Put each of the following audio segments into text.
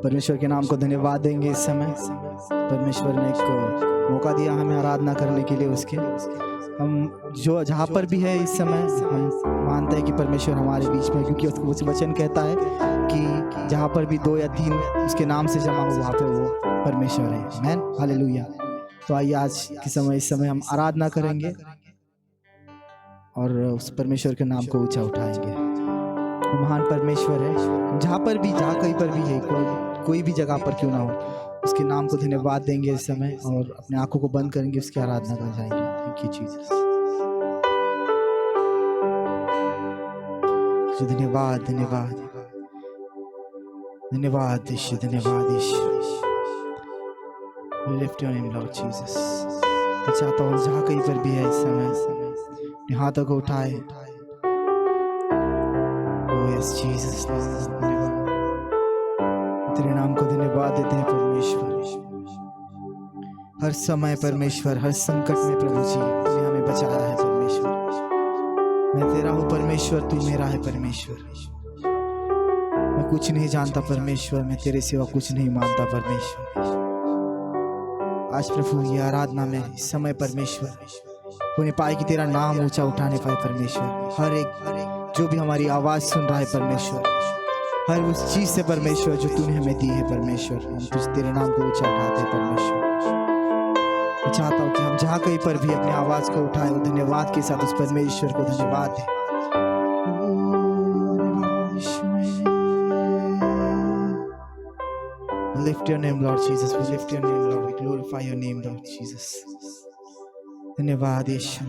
परमेश्वर के नाम को धन्यवाद देंगे इस समय। परमेश्वर ने एक मौका दिया हमें आराधना करने के लिए उसके। हम जो जहाँ पर भी है इस समय हम मानते हैं कि परमेश्वर हमारे बीच में, क्योंकि उसको उस वचन कहता है कि जहाँ पर भी 2 या 3 उसके नाम से जमा हो वहाँ पे वो परमेश्वर है। आमीन, हालेलुया। तो आइए आज के समय इस समय हम आराधना करेंगे और उस परमेश्वर के नाम को ऊंचा उठाएंगे। वो महान परमेश्वर है। जहाँ पर भी, जहाँ कहीं पर भी है, कोई भी जगह पर क्यों ना हो, उसके नाम को धन्यवाद देंगे इस समय और अपने आंखों को बंद करेंगे, उसकी आराधना कर जाएंगे। Thank you Jesus. धन्यवाद धन्यवाद धन्यवाद यीशु, धन्यवाद यीशु। Lift your name lord Jesus. मैं चाहता हूँ जहाँ कहीं पर भी है इस समय अपने हाथों को उठाए। ओह यस जीसस, धन्यवाद। तेरे नाम को धन्यवाद देते हैं परमेश्वर। हर समय परमेश्वर, हर संकट में प्रभु जी तूने हमें बचाया है परमेश्वर। मैं तेरा हूँ परमेश्वर, तू मेरा है परमेश्वर। मैं कुछ नहीं जानता परमेश्वर, मैं तेरे सिवा कुछ नहीं मानता परमेश्वर। आज प्रभु ये आराधना में इस समय परमेश्वर उन्हें पाए कि तेरा नाम ऊंचा उठाने पाए परमेश्वर। हर एक जो भी हमारी आवाज सुन रहा है परमेश्वर, हर उस चीज से परमेश्वर जो तूने हमें दी है परमेश्वर, हम तुझ तेरे नाम को ऊंचा उठाते हैं परमेश्वर। मैं चाहता हूँ कि हम जहाँ कहीं पर भी अपनी आवाज को उठाए और धन्यवाद के साथ उस परमेश्वर को धन्यवाद दें। Lift your name, Lord Jesus. We lift your name, Lord. We glorify your name, Lord Jesus. धन्यवाद यीशु।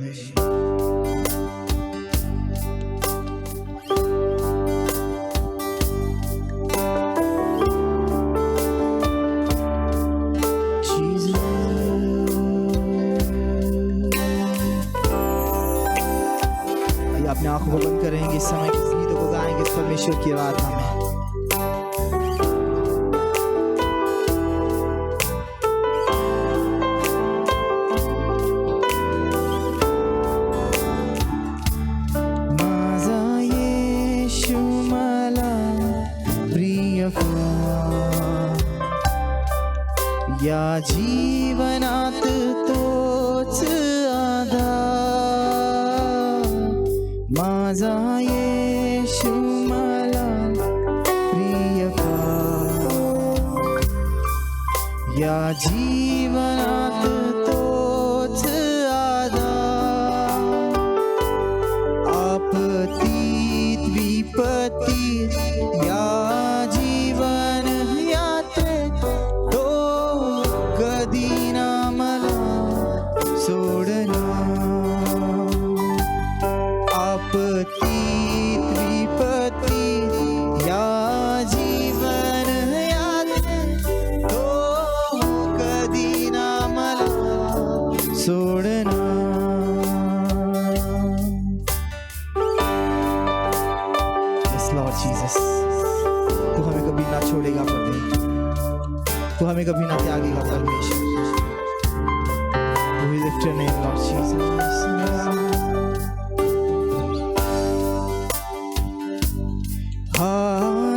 अपने आंखों को बंद करेंगे इस समय, किस गीतों को गाएंगे इस परमेश्वर की आराधना में। या जीवनात तोच आधार, माझा येशू मला प्रिय फार। या जीवनात तोच आधार, आपत्तीत विपत्तीत या जीवन यात्रेत तो कधी ना मला सोडणार। आपत्तीत विपत्तीत या जीवन यात्रेत तो कधी ना मला सोडणार। Yes Lord Jesus, तू हमें कभी ना छोड़ेगा परमेश्वर, तू हमें कभी ना त्यागेगा परमेश्वर। We lift your name Lord Jesus। हा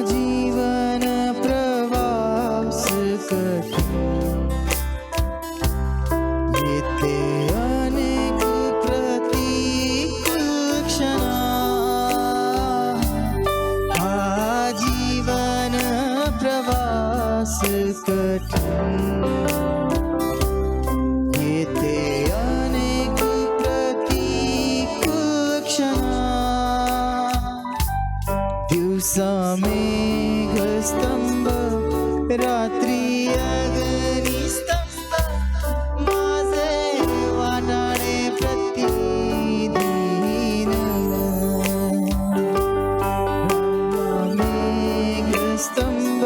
जीवन प्रवास कठीण, येते अनेक प्रतीक्षणा। हा जीवन प्रवास कठीण, येते अनेक प्रतीक्षणा। दिवसा मेघस्तंभ, रात्री अग्निस्तंभ, माझे वाटाणे प्रतिदिन। मेघस्तंभ,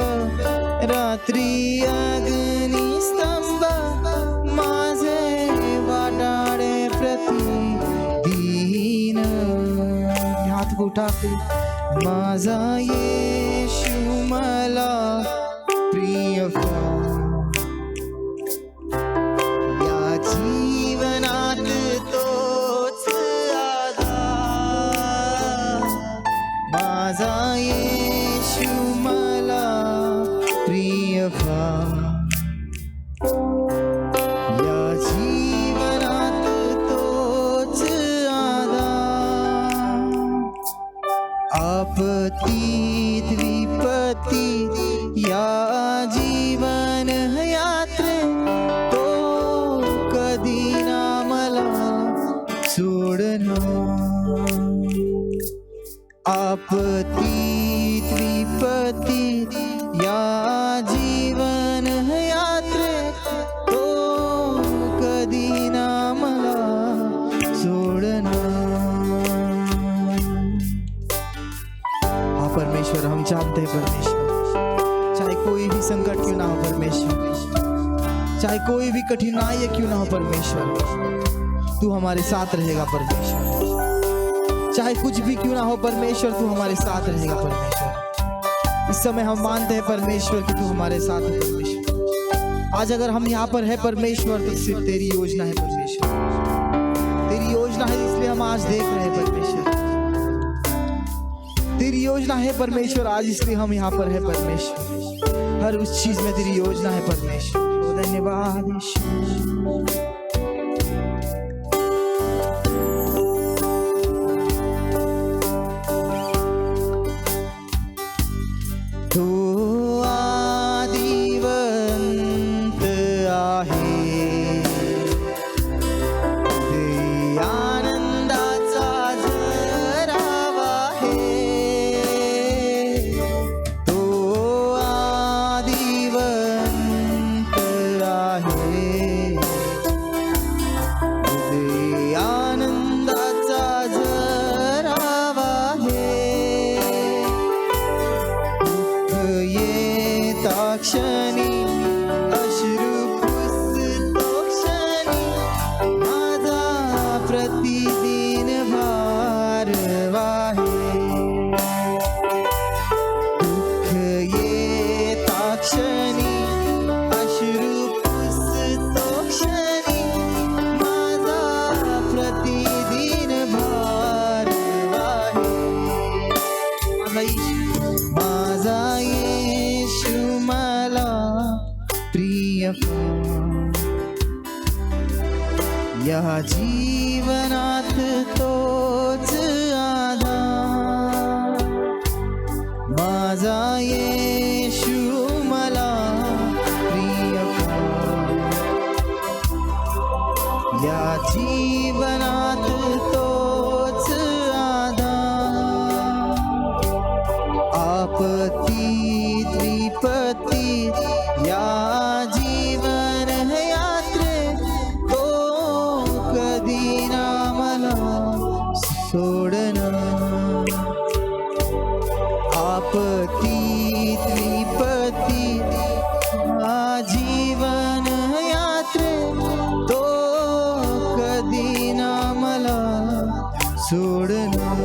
रात्री अग्निस्तंभ, माझे वाटाणे प्रतिदिन। हाथ को उठाते, माझा येशू मला प्रिय फार। या जीवनात तोच आधार, माझा येशू मला प्रिय आपत्ती त्रिपत्ती या जीवन यात्रे तो कधी ना मला सोडणार। हाँ परमेश्वर, हम जानते हैं परमेश्वर, चाहे कोई भी संकट क्यों ना हो परमेश्वर, चाहे कोई भी कठिनाई क्यों ना हो परमेश्वर, तू हमारे साथ रहेगा परमेश्वर। चाहे कुछ भी क्यों ना हो परमेश्वर, तू हमारे साथ रहेगा परमेश्वर। इस समय हम मानते हैं परमेश्वर कि तू हमारे साथ है परमेश्वर। आज अगर हम यहाँ पर है परमेश्वर तो सिर्फ तेरी योजना है परमेश्वर, तेरी योजना है, इसलिए हम आज देख रहे हैं परमेश्वर। तेरी योजना है परमेश्वर आज, इसलिए हम यहाँ पर है परमेश्वर। हर उस चीज में तेरी योजना है परमेश्वर। धन्यवाद यीशु। तो आदिवंत आहे, ते आनंदाचा झरावा आहे। तो आदिवंत आहे, ते आनंदाचा झरावा आहे। येता क्षणी अश्रू पुसतो क्षणी, माझा प्रतिदिन भार वाहे। दुःख येता क्षणी अश्रू पुसतो क्षणी, माझा प्रतिदिन भार वाहे। माझा येशू मला प्रिय या जीवनात तोच आधार। माझा येशू मला प्रिय या जीवनात तोच आधार। आपत्ती त्रिपत्ती या जीवन यात्रे तो कधी ना मला सोडणार। आपत्ती त्रिपत्ती या जीवन यात्रे तो कधी ना मला सोडणार।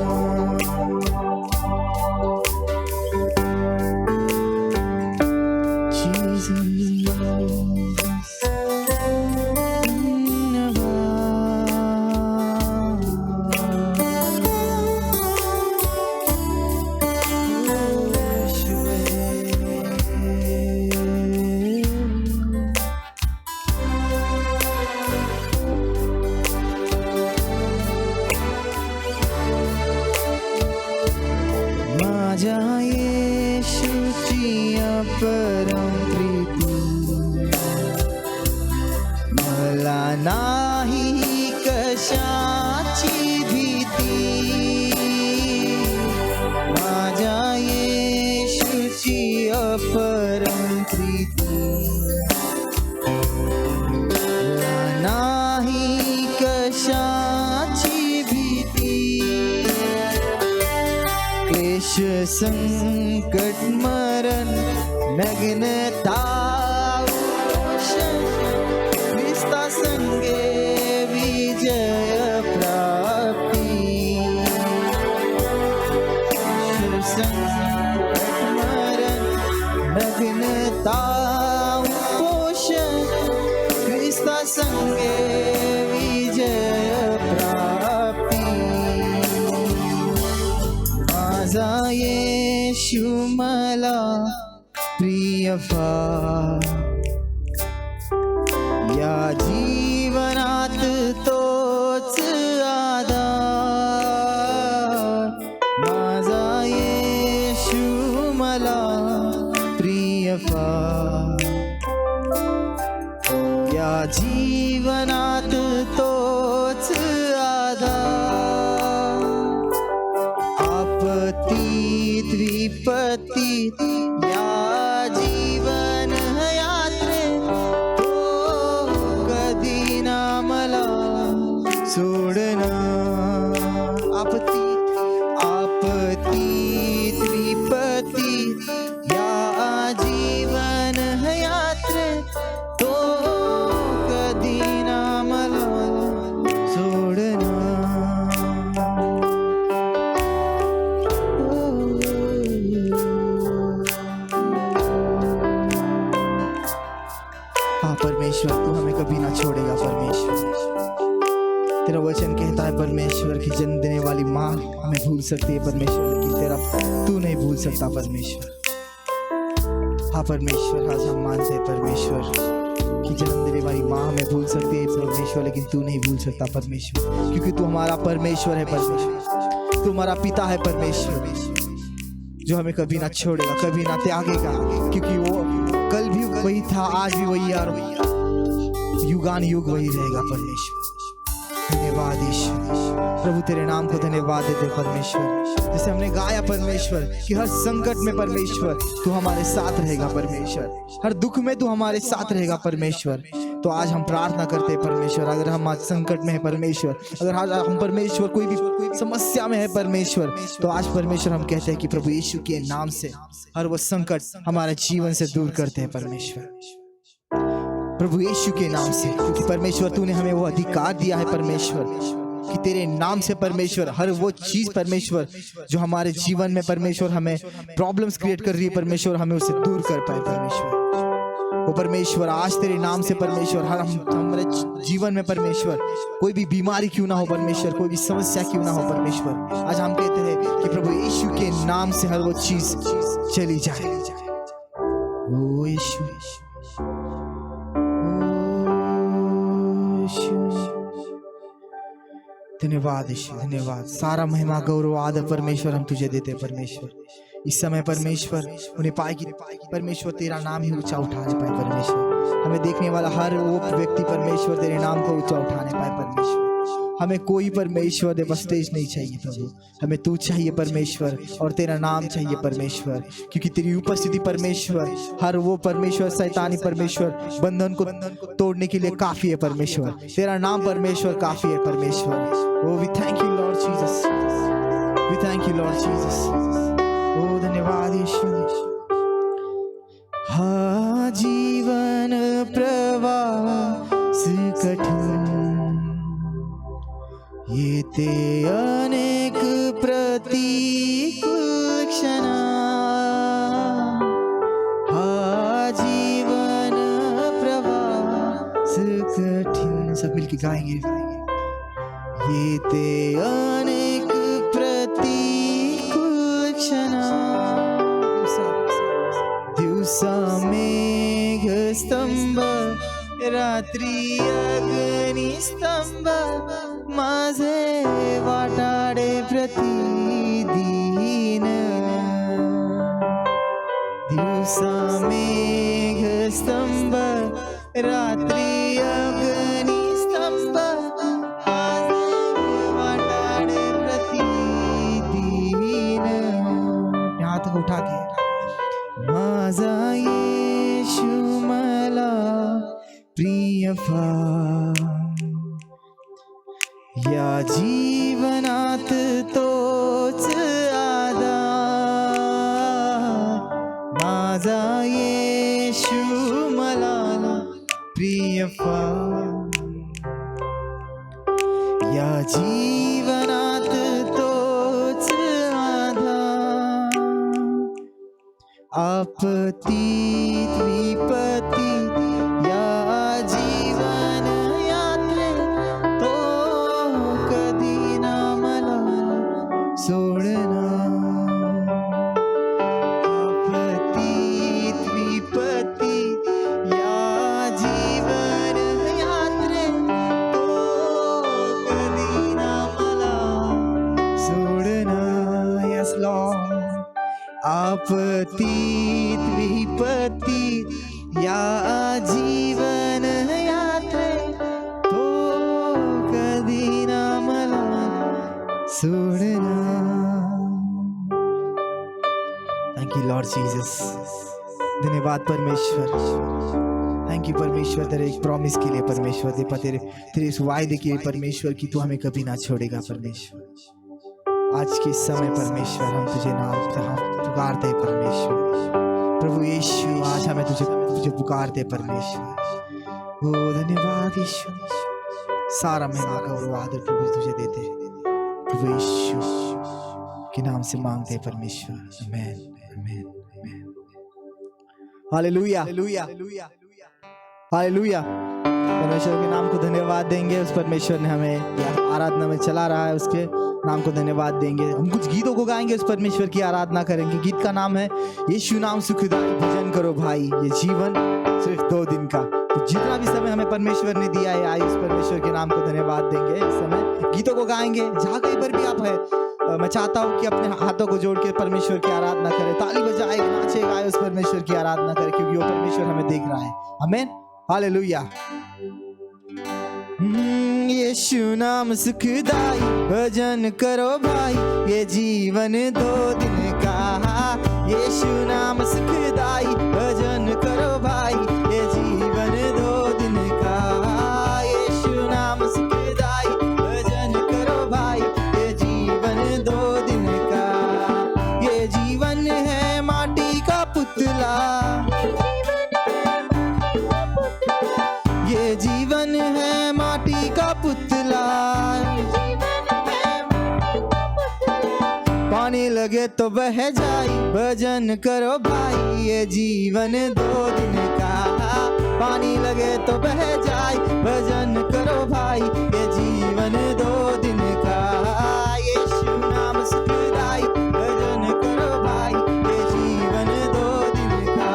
माझ्या येशूची अपरम प्रीती, मला नाही कशाची भीती। माझ्या येशूची अपरम प्रीती, मला नाही कशाची भीती। क्लेश संकट मरण नग्नता ख्रिस्ता संगे विजय प्राप्ती। संकट मरण नग्नता पोषण ख्रिस्ता संगे विजय प्राप्ती। माझा येशू मला प्रिय या जीवनात तोच आधार। माझा येशू मला प्रिय या जीवनात तोच आधार। आपत्ती या जीवन यात्रेत तो कधी ना मला सोडना. आपतीत विपत्तीत या जीवन यात्रेत तो कधी ना मला सोडना. हाँ परमेश्वर, तू हमें कभी ना छोड़ेगा परमेश्वर. तेरा वचन कहता है परमेश्वर की जन्म देने वाली माँ हमें भूल सकती है परमेश्वर, लेकिन तेरा तू नहीं भूल सकता परमेश्वर. हाँ परमेश्वर, आज हम मानते हैं परमेश्वर कि जन्म देने वाली माँ हमें भूल सकती है परमेश्वर, लेकिन तू नहीं भूल सकता परमेश्वर, क्योंकि तू हमारा परमेश्वर है परमेश्वर. तू हमारा पिता है परमेश्वर, जो हमें कभी ना छोड़ेगा, कभी ना त्यागेगा, क्योंकि वो कल भी वही था, आज भी वही और युगान युग वही रहेगा परमेश्वर. धन्यवाद ईश्वर, प्रभु तेरे नाम को धन्यवाद देते परमेश्वर. जैसे हमने गाया परमेश्वर कि हर संकट में परमेश्वर तू हमारे साथ रहेगा परमेश्वर, हर दुख में तू हमारे साथ रहेगा परमेश्वर. तो आज हम प्रार्थना करते हैं परमेश्वर, अगर हम आज संकट में है परमेश्वर, अगर आज हम परमेश्वर कोई भी समस्या में है परमेश्वर, तो आज परमेश्वर हम कहते हैं कि प्रभु यीशु के नाम से हर वो संकट हमारे जीवन से दूर करते हैं परमेश्वर, प्रभु यीशु के नाम से. क्योंकि परमेश्वर तूने हमें वो अधिकार दिया है परमेश्वर कि तेरे नाम से परमेश्वर हर वो चीज परमेश्वर जो हमारे जीवन में परमेश्वर हमें प्रॉब्लम्स क्रिएट कर रही है परमेश्वर, हमें उसे दूर कर पाए परमेश्वर. वो परमेश्वर आज तेरे नाम से परमेश्वर हर हमारे जीवन में परमेश्वर कोई भी बीमारी क्यों ना हो परमेश्वर, कोई भी समस्या क्यों ना हो परमेश्वर, आज हम कहते हैं कि प्रभु यीशु के नाम से हर वो चीज चली जाए. ओ यीशु, धन्यवाद ईश्वर, धन्यवाद. सारा महिमा गौरव आदर परमेश्वर हम तुझे देते हैं परमेश्वर. इस समय परमेश्वर उन्हें पाए कि परमेश्वर तेरा नाम ही ऊंचा उठाने पाए परमेश्वर. हमें देखने वाला हर वो व्यक्ति परमेश्वर तेरे नाम को ऊंचा उठाने पाए परमेश्वर. हमें कोई परमेश्वर दे बस स्टेज नहीं चाहिए प्रभु, हमें तू चाहिए परमेश्वर और तेरा नाम चाहिए परमेश्वर, क्योंकि तेरी उपस्थिति परमेश्वर हर वो परमेश्वर शैतानी परमेश्वर बंधन को तोड़ने के लिए काफी है परमेश्वर. तेरा नाम परमेश्वर काफी है परमेश्वर. Oh, we thank you Lord Jesus, we thank you Lord Jesus. Oh, धन्यवाद यीशु. हाँ जीवन प्रवास कठिन येते अनेक प्रतिकूल क्षण, हाँ जीवन प्रवास कठिन. सब मिलके गाएंगे. येते अनेक प्रतिकूल क्षण, दिवसा मेघ स्तंभ रात्री अग्निस्तंभ, माझे वाटाडे प्रतिदिन. दिवसा मेघ स्तंभ रात्री अग्निस्तंभ, माझे वाटाडे प्रतिदिन. हाथ को उठा के माझा येशू मला प्रिय फार, या जीवनात तोच आधार. माझा येशू मला प्रिय फार, या जीवनात तोच आधार. आपतीत विपत्तीत या जीवन यात्रेत तो कधी ना मला सोडना. आपतीत विपत्तीत या जीवन यात्रेत तो कधी ना मला सोडना. Yes Lord. आपतीत विपत्तीत या जीवन यात्रेत तो कधी ना मला सोडना. Thank you lord Jesus. धन्यवाद परमेश्वर, थैंक यू परमेश्वर, तेरे एक प्रॉमिस के लिए परमेश्वर, तेरे इस वायदे के लिए परमेश्वर कि तू हमें कभी ना छोड़ेगा परमेश्वर। आज के समय परमेश्वर हम तुझे नाम पुकारते हैं परमेश्वर। प्रभु यीशु आज हमें तुझे पुकारते हैं परमेश्वर। ओ धन्यवाद यीशु, सारा महिमा का और आदर प्रभु तुझे देते हैं प्रभु यीशु के नाम से मांगते हैं परमेश्वर। आमीन आमीन आमीन। Hallelujah hallelujah hallelujah. परमेश्वर के नाम को धन्यवाद देंगे। उस परमेश्वर ने हमें आराधना में चला रहा है, उसके नाम को धन्यवाद देंगे। हम कुछ गीतों को गाएंगे, उस परमेश्वर की आराधना करेंगे। गीत का नाम है यीशु नाम सुखदाई, भजन करो भाई, ये जीवन सिर्फ 2 दिन का। तो जितना भी समय हमें परमेश्वर ने दिया है, आइए उस परमेश्वर के नाम को धन्यवाद देंगे। इस समय गीतों को गाएंगे, जहाँ कहीं पर भी आप है, मैं चाहता हूँ कि अपने हाथों को जोड़ के परमेश्वर की आराधना करें, ताली बजाए, नाचे गाए, उस परमेश्वर की आराधना करें, क्योंकि वो परमेश्वर हमें देख रहा है। आमीन हालेलुया। यीशु नाम सुखदाई, भजन करो भाई, ये जीवन 2 दिन का। यीशु नाम सुखदाई, भजन करो भाई, ये जीवन 2 दिन का। यीशु नाम सुखदाई, भजन करो भाई, ये जीवन 2 दिन का। ये जीवन है माटी का पुतला, ये जीवन है माटी का पुतला। पानी लगे तो बह जाए, भजन करो भाई, ये जीवन 2 दिन का। पानी लगे तो बह जाए, भजन करो भाई, ये जीवन 2 दिन का। यीशु नाम सुखदाई, भजन करो भाई, ये जीवन 2 दिन का।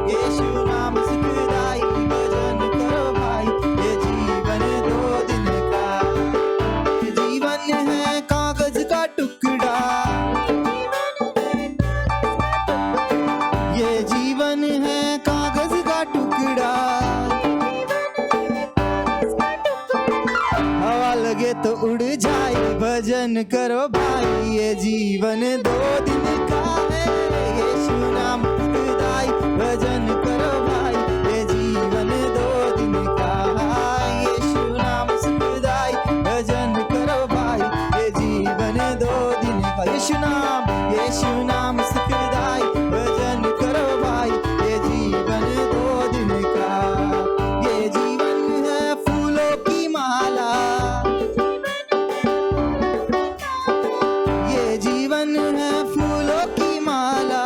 यीशु नाम सुखदाई, भजन करो भाई, ये जीवन 2 दिन का। ये जीवन है कागज का टुकड़ा, ये जीवन है कागज का टुकड़ा। हवा लगे तो उड़ जाए, भजन करो भाई, ये जीवन 2 दिन का है। यीशु नाम सुखदाई, भजन करो भाई, ये जीवन 2 दिन का। यीशु नाम सुखदाई, भजन करो भाई, ये जीवन 2 दिन का। यीशु नाम सुखदाई, भजन करो भाई, ये जीवन 2 दिन का। ये जीवन है फूलों की माला, ये जीवन है फूलों की माला।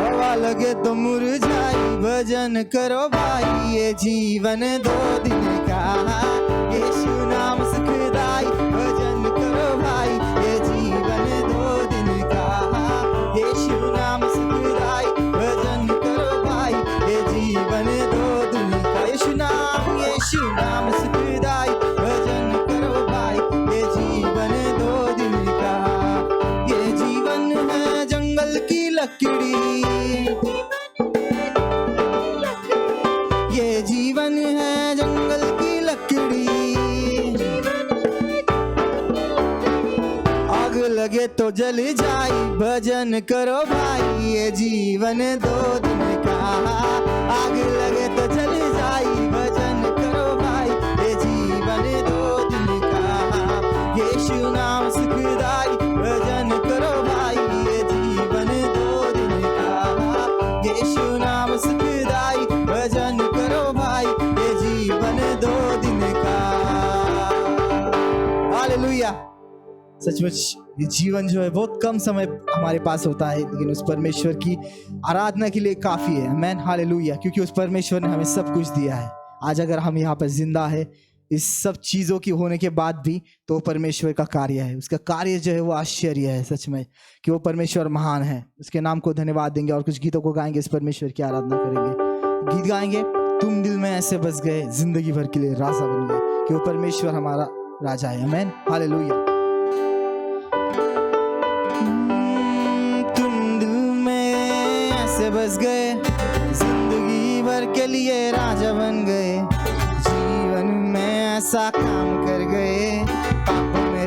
हवा लगे तो मुरझाई, भजन करो भाई, ये जीवन 2 दिन का। यीशु नाम सुखदाई, भजन करो भाई, ये जीवन 2 दिन का। यीशु नाम सुखदाई, भजन करो भाई, ये जीवन 2 दिन का। यीशु नाम सुखदाई, भजन करो भाई, ये जीवन 2 दिन का। ये जीवन है जंगल की लकड़ी, ये जीवन है जंगल की लकड़ी। आग लगे तो जल जाए, भजन करो भाई, ये जीवन 2 दिन का। आग लगे तो जल जाए, भजन करो भाई, ये जीवन 2 दिन का। यीशु नाम सुखदाई, भजन करो भाई, ये जीवन 2 दिन का। यीशु नाम सुखदाई, भजन करो भाई, ये जीवन 2 दिन का। हालेलुया। सचमुच ये जीवन जो है बहुत कम समय हमारे पास होता है, लेकिन उस परमेश्वर की आराधना के लिए काफी है। आमीन हालेलुया। क्योंकि उस परमेश्वर ने हमें सब कुछ दिया है। आज अगर हम यहाँ पर जिंदा है इस सब चीजों की होने के बाद भी, तो परमेश्वर का कार्य है। उसका कार्य जो है वो आश्चर्य है, सच में कि वो परमेश्वर महान है। उसके नाम को धन्यवाद देंगे और कुछ गीतों को गाएंगे, इस परमेश्वर की आराधना करेंगे। गीत गाएंगे, तुम दिल में ऐसे बस गए, जिंदगी भर के लिए राजा बन गए, कि वो परमेश्वर हमारा राजा है। आमीन हालेलुया। तुम दिल में ऐसे बस गए, जिंदगी भर के लिए राजा बन गए, जीवन में ऐसा काम कर गए, पापों में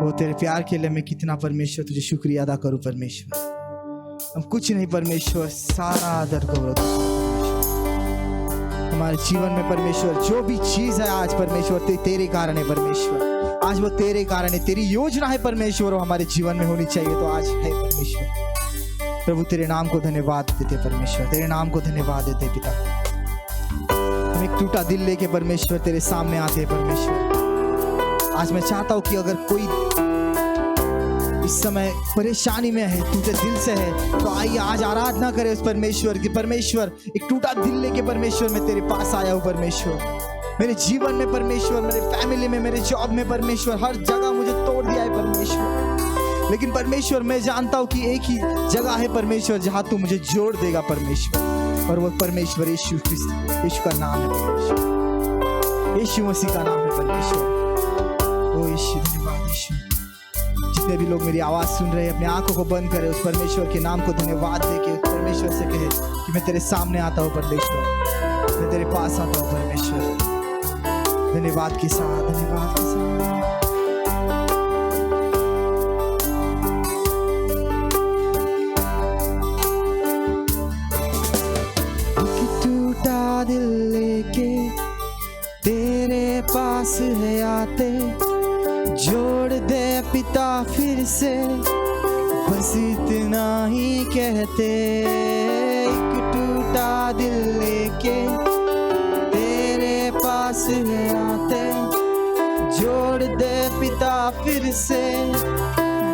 वो तेरे प्यार के लिए मैं कितना परमेश्वर तुझे शुक्रिया अदा करूं परमेश्वर। हम कुछ नहीं परमेश्वर, सारा आदर गौरव हमारे जीवन में परमेश्वर। जो भी चीज है आज परमेश्वर तेरे कारण है परमेश्वर। आज वो तेरे कारण है, तेरी योजना है परमेश्वर, वो हमारे जीवन में होनी चाहिए तो आज है परमेश्वर। प्रभु तेरे नाम को धन्यवाद देते परमेश्वर, तेरे नाम को धन्यवाद देते पिता। हम एक टूटा दिल लेके परमेश्वर तेरे सामने आते हैं परमेश्वर। आज मैं चाहता हूँ कि अगर कोई इस समय परेशानी में है, टूटे दिल से है, तो आइए आज आराधना करे उस परमेश्वर की। परमेश्वर एक टूटा दिल लेके परमेश्वर मैं तेरे पास आया हूँ परमेश्वर। मेरे जीवन में परमेश्वर, मेरे फैमिली में, मेरे जॉब में परमेश्वर, हर जगह मुझे तोड़ दिया है परमेश्वर। लेकिन परमेश्वर मैं जानता हूँ कि एक ही जगह है परमेश्वर जहाँ तू मुझे जोड़ देगा परमेश्वर, और वो परमेश्वर यीशु क्रिस्त, यीशु का नाम है परमेश्वर, यीशु मसीह का नाम है परमेश्वर। ओ यीशु धन्यवाद यीशु। जितने भी लोग मेरी आवाज सुन रहे हैं अपनी आंखों को बंद करें, उस परमेश्वर के नाम को धन्यवाद देके परमेश्वर से कहे कि मैं तेरे सामने आता हूँ परमेश्वर, मैं तेरे पास आता हूँ परमेश्वर। धन्यवाद के साथ, धन्यवाद के साथ। टूटा दिल लेके तेरे पास है आते, जोड़ दे पिता फिर से, बस इतना ही कहते। एक टूटा दिल लेके तेरे पास है आते, जोड़ दे पिता फिर से,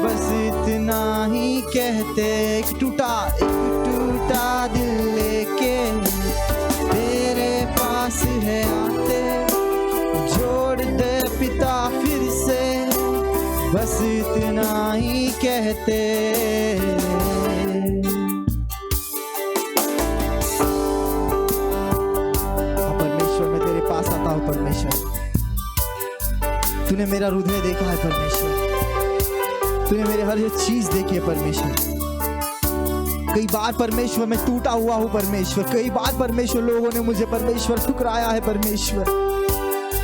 बस इतना ही कहते। एक टूटा दिल लेके तेरे पास है आते, जोड़ दे पिता फिर से, बस इतना ही कहते। परमेश्वर मैं तेरे पास आता हूँ परमेश्वर। तूने मेरा हृदय देखा है परमेश्वर, तूने मेरे हर चीज देखी है परमेश्वर। कई बार परमेश्वर मैं टूटा हुआ हूँ परमेश्वर, कई बार परमेश्वर लोगों ने मुझे परमेश्वर ठुकराया है परमेश्वर,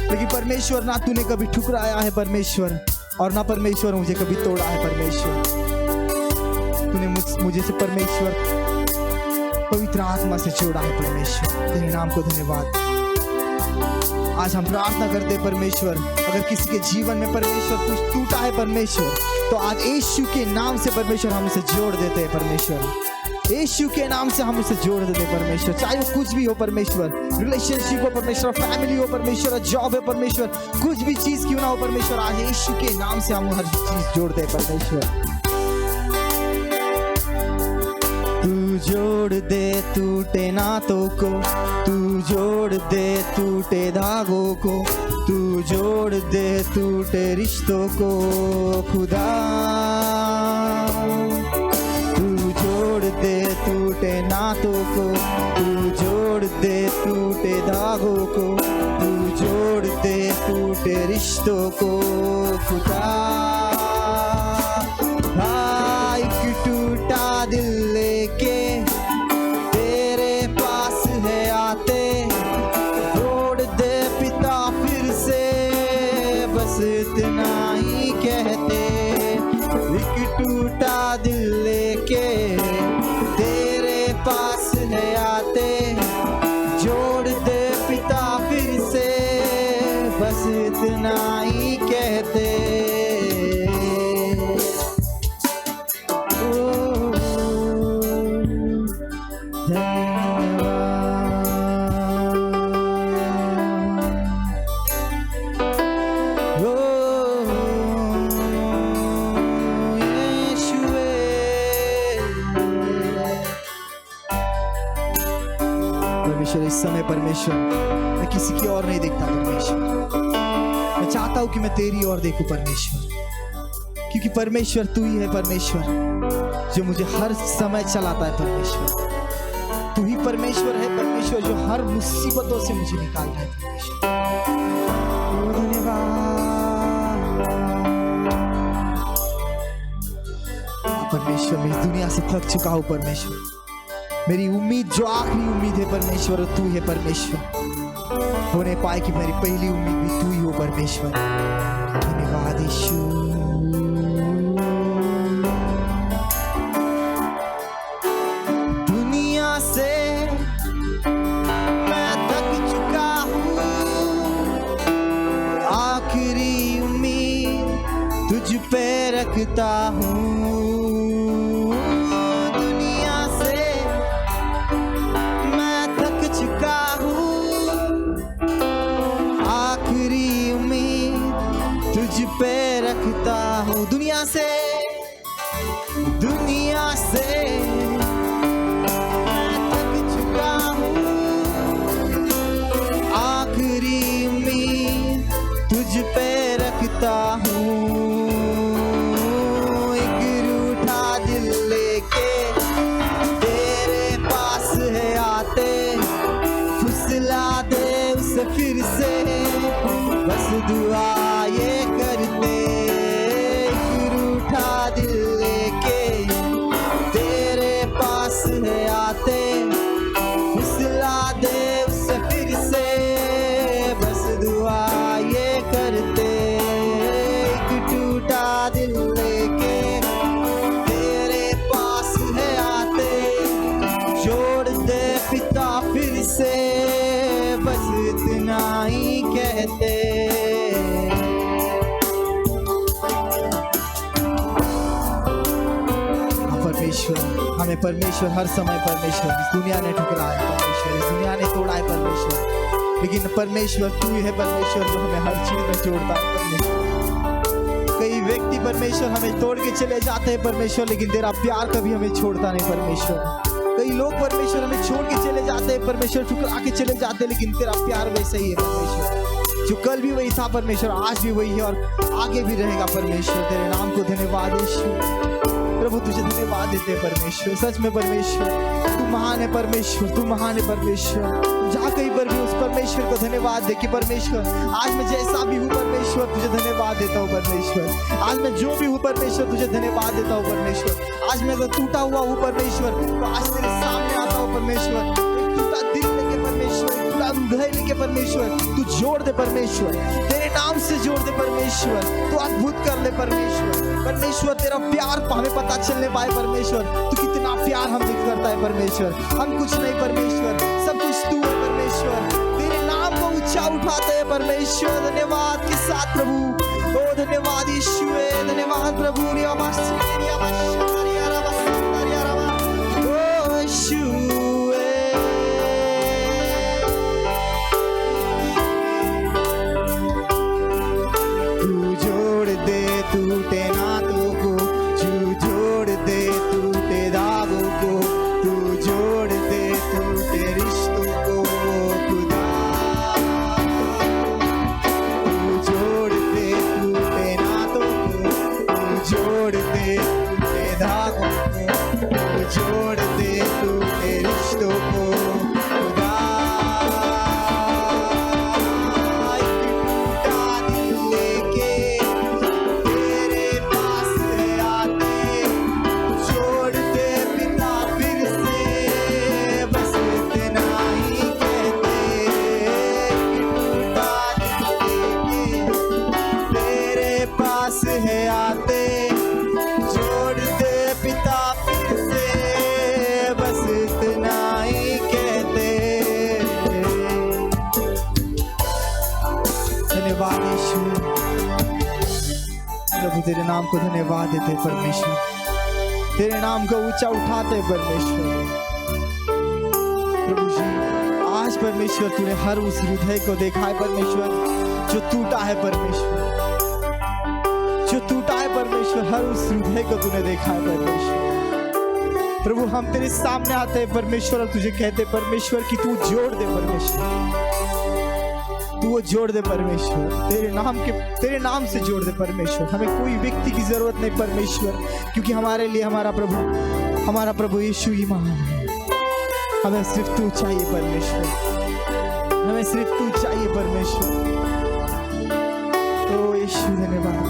लेकिन परमेश्वर ना तूने कभी ठुकराया है परमेश्वर, और ना परमेश्वर मुझे कभी तोड़ा है परमेश्वर। तूने मुझे से परमेश्वर पवित्र आत्मा से जोड़ा है परमेश्वर, तेरे नाम को धन्यवाद। आज हम प्रार्थना करते परमेश्वर, अगर किसी के जीवन में परमेश्वर कुछ टूटा है परमेश्वर, तो आज यीशु के नाम से परमेश्वर हम उसे जोड़ देते हैं परमेश्वर। यीशु के नाम से हम उसे जोड़ देते परमेश्वर, चाहे वो कुछ भी हो परमेश्वर, रिलेशनशिप हो परमेश्वर, फैमिली हो परमेश्वर, जॉब है परमेश्वर, कुछ भी चीज क्यों ना हो परमेश्वर, आज यीशु के नाम से हम हर चीज जोड़ते परमेश्वर। तू जोड़ दे टूटे नातों को, तू जोड़ दे टूटे धागों को, तू जोड़ दे टूटे रिश्तों को खुदा। जोड़ दे टूटे नातों को, तू जोड़ दे टूटे धागों को, तू जोड़ दे टूटे रिश्तों को खुदा। एक टूटा दिल लेके तेरे पास है आते, जोड़ दे पिता फिर से, बस इतना ही कहते। एक टूटा दिल लेके तेरे पास है आते, जोड़ दे पिता फिर से, बस इतना ही कहते। परमेश्वर इस समय परमेश्वर मैं किसी की ओर नहीं देखता परमेश्वर, मैं चाहता हूं कि मैं तेरी ओर देखूं परमेश्वर, क्योंकि परमेश्वर तू ही है परमेश्वर जो मुझे हर समय चलाता है परमेश्वर। तू ही परमेश्वर है परमेश्वर जो हर मुसीबतों से मुझे निकालता है परमेश्वर। परमेश्वर मैं इस दुनिया से थक चुका हूं परमेश्वर, मेरी उम्मीद जो आखिरी उम्मीद है परमेश्वर तू है परमेश्वर। होने पाए कि मेरी पहली उम्मीद भी तू ही हो परमेश्वर। धन्यवाद यीशु। रखता हूँ। दुनिया से मैं थक चुका हूँ, आखिरी उम्मीद तुझ पे रखता हूँ। दुनिया से मैं थक चुका हूँ, आखिरी उम्मीद तुझ पे रखता हूँ। एक रूठा दिल लेके तेरे पास है आते, फुसला दे उसे फिर से, बस दुआ ये करते। एक रूठा दिल लेके तेरे पास है आते, फुसला दे उसे फिर से, बस दुआ ये करते। एक टूटा दिल लेके तेरे पास है आते, जोड़ दे पिता फिर से, बस इतना ही कहते। परमेश्वर, हमें परमेश्वर हर समय परमेश्वर, इस दुनिया ने ठुकराया परमेश्वर, इस दुनिया ने तोड़ा है परमेश्वर, लेकिन परमेश्वर तू ही है परमेश्वर जो हमें हर चीज में जोड़ता है परमेश्वर। कई व्यक्ति परमेश्वर हमें तोड़ के चले जाते हैं परमेश्वर, लेकिन तेरा प्यार कभी हमें छोड़ता नहीं परमेश्वर। कई लोग परमेश्वर हमें छोड़ के चले जाते हैं परमेश्वर, ठुकरा के चले जाते हैं, लेकिन तेरा प्यार वैसा ही है परमेश्वर, जो कल भी वही था परमेश्वर, आज भी वही है और आगे भी रहेगा परमेश्वर। तेरे नाम को धन्यवाद यीशु। प्रभु तुझे धन्यवाद देते परमेश्वर, सच में परमेश्वर तू महान है परमेश्वर, तू महान है परमेश्वर। जहाँ कहीं पर भी उस परमेश्वर को धन्यवाद दे कि परमेश्वर आज मैं जैसा भी हूँ परमेश्वर तुझे धन्यवाद देता हूँ परमेश्वर। आज मैं जो भी हूँ परमेश्वर तुझे धन्यवाद देता हूँ परमेश्वर। आज मैं अगर टूटा हुआ हूँ परमेश्वर तो आज तेरे सामने आता हूँ परमेश्वर। एक टूटा दिल लेके परमेश्वर, एक टूटा हृदय लेके परमेश्वर तू जोड़ दे परमेश्वर, तेरे नाम से जोड़ दे परमेश्वर, तू अद्भुत कर ले परमेश्वर। परमेश्वर तेरा प्यार हमें पता चलने पाए परमेश्वर, तू कितना प्यार हमसे करता है परमेश्वर। हम कुछ नहीं परमेश्वर, सब कुछ तू है परमेश्वर। तेरे नाम को ऊंचा उठाते हैं परमेश्वर, धन्यवाद के साथ प्रभु। ओ धन्यवाद यीशु, धन्यवाद प्रभु। ओ यीशु टूटे नातों को, तू जोड़ दे टूटे धागों को, तू जोड़ दे टूटे रिश्तों को खुदा। तू जोड़ दे टूटे नातों को, तू जोड़ दे टूटे धागों को, तू जोड़ दे टूटे रिश्तों को खुदा। है आते, जोड़ दे पिता फिर से, बस इतना ही कहते। धन्यवाद यीशु, प्रभु तेरे नाम को धन्यवाद देते परमेश्वर, तेरे नाम को ऊंचा उठाते परमेश्वर। प्रभु जी आज परमेश्वर तूने हर उस हृदय को देखा है परमेश्वर जो टूटा है परमेश्वर, जो टूटा है परमेश्वर, हर उस हृदय को तूने देखा है परमेश्वर। प्रभु हम तेरे सामने आते हैं परमेश्वर और तुझे कहते परमेश्वर कि तू जोड़ दे परमेश्वर, तू वो जोड़ दे परमेश्वर, तेरे नाम से जोड़ दे परमेश्वर। हमें कोई व्यक्ति की जरूरत नहीं परमेश्वर, क्योंकि हमारे लिए हमारा प्रभु यीशु ही महान है। हमें सिर्फ तू चाहिए परमेश्वर, हमें सिर्फ तू चाहिए परमेश्वर। ओ यीशु धन्यवाद,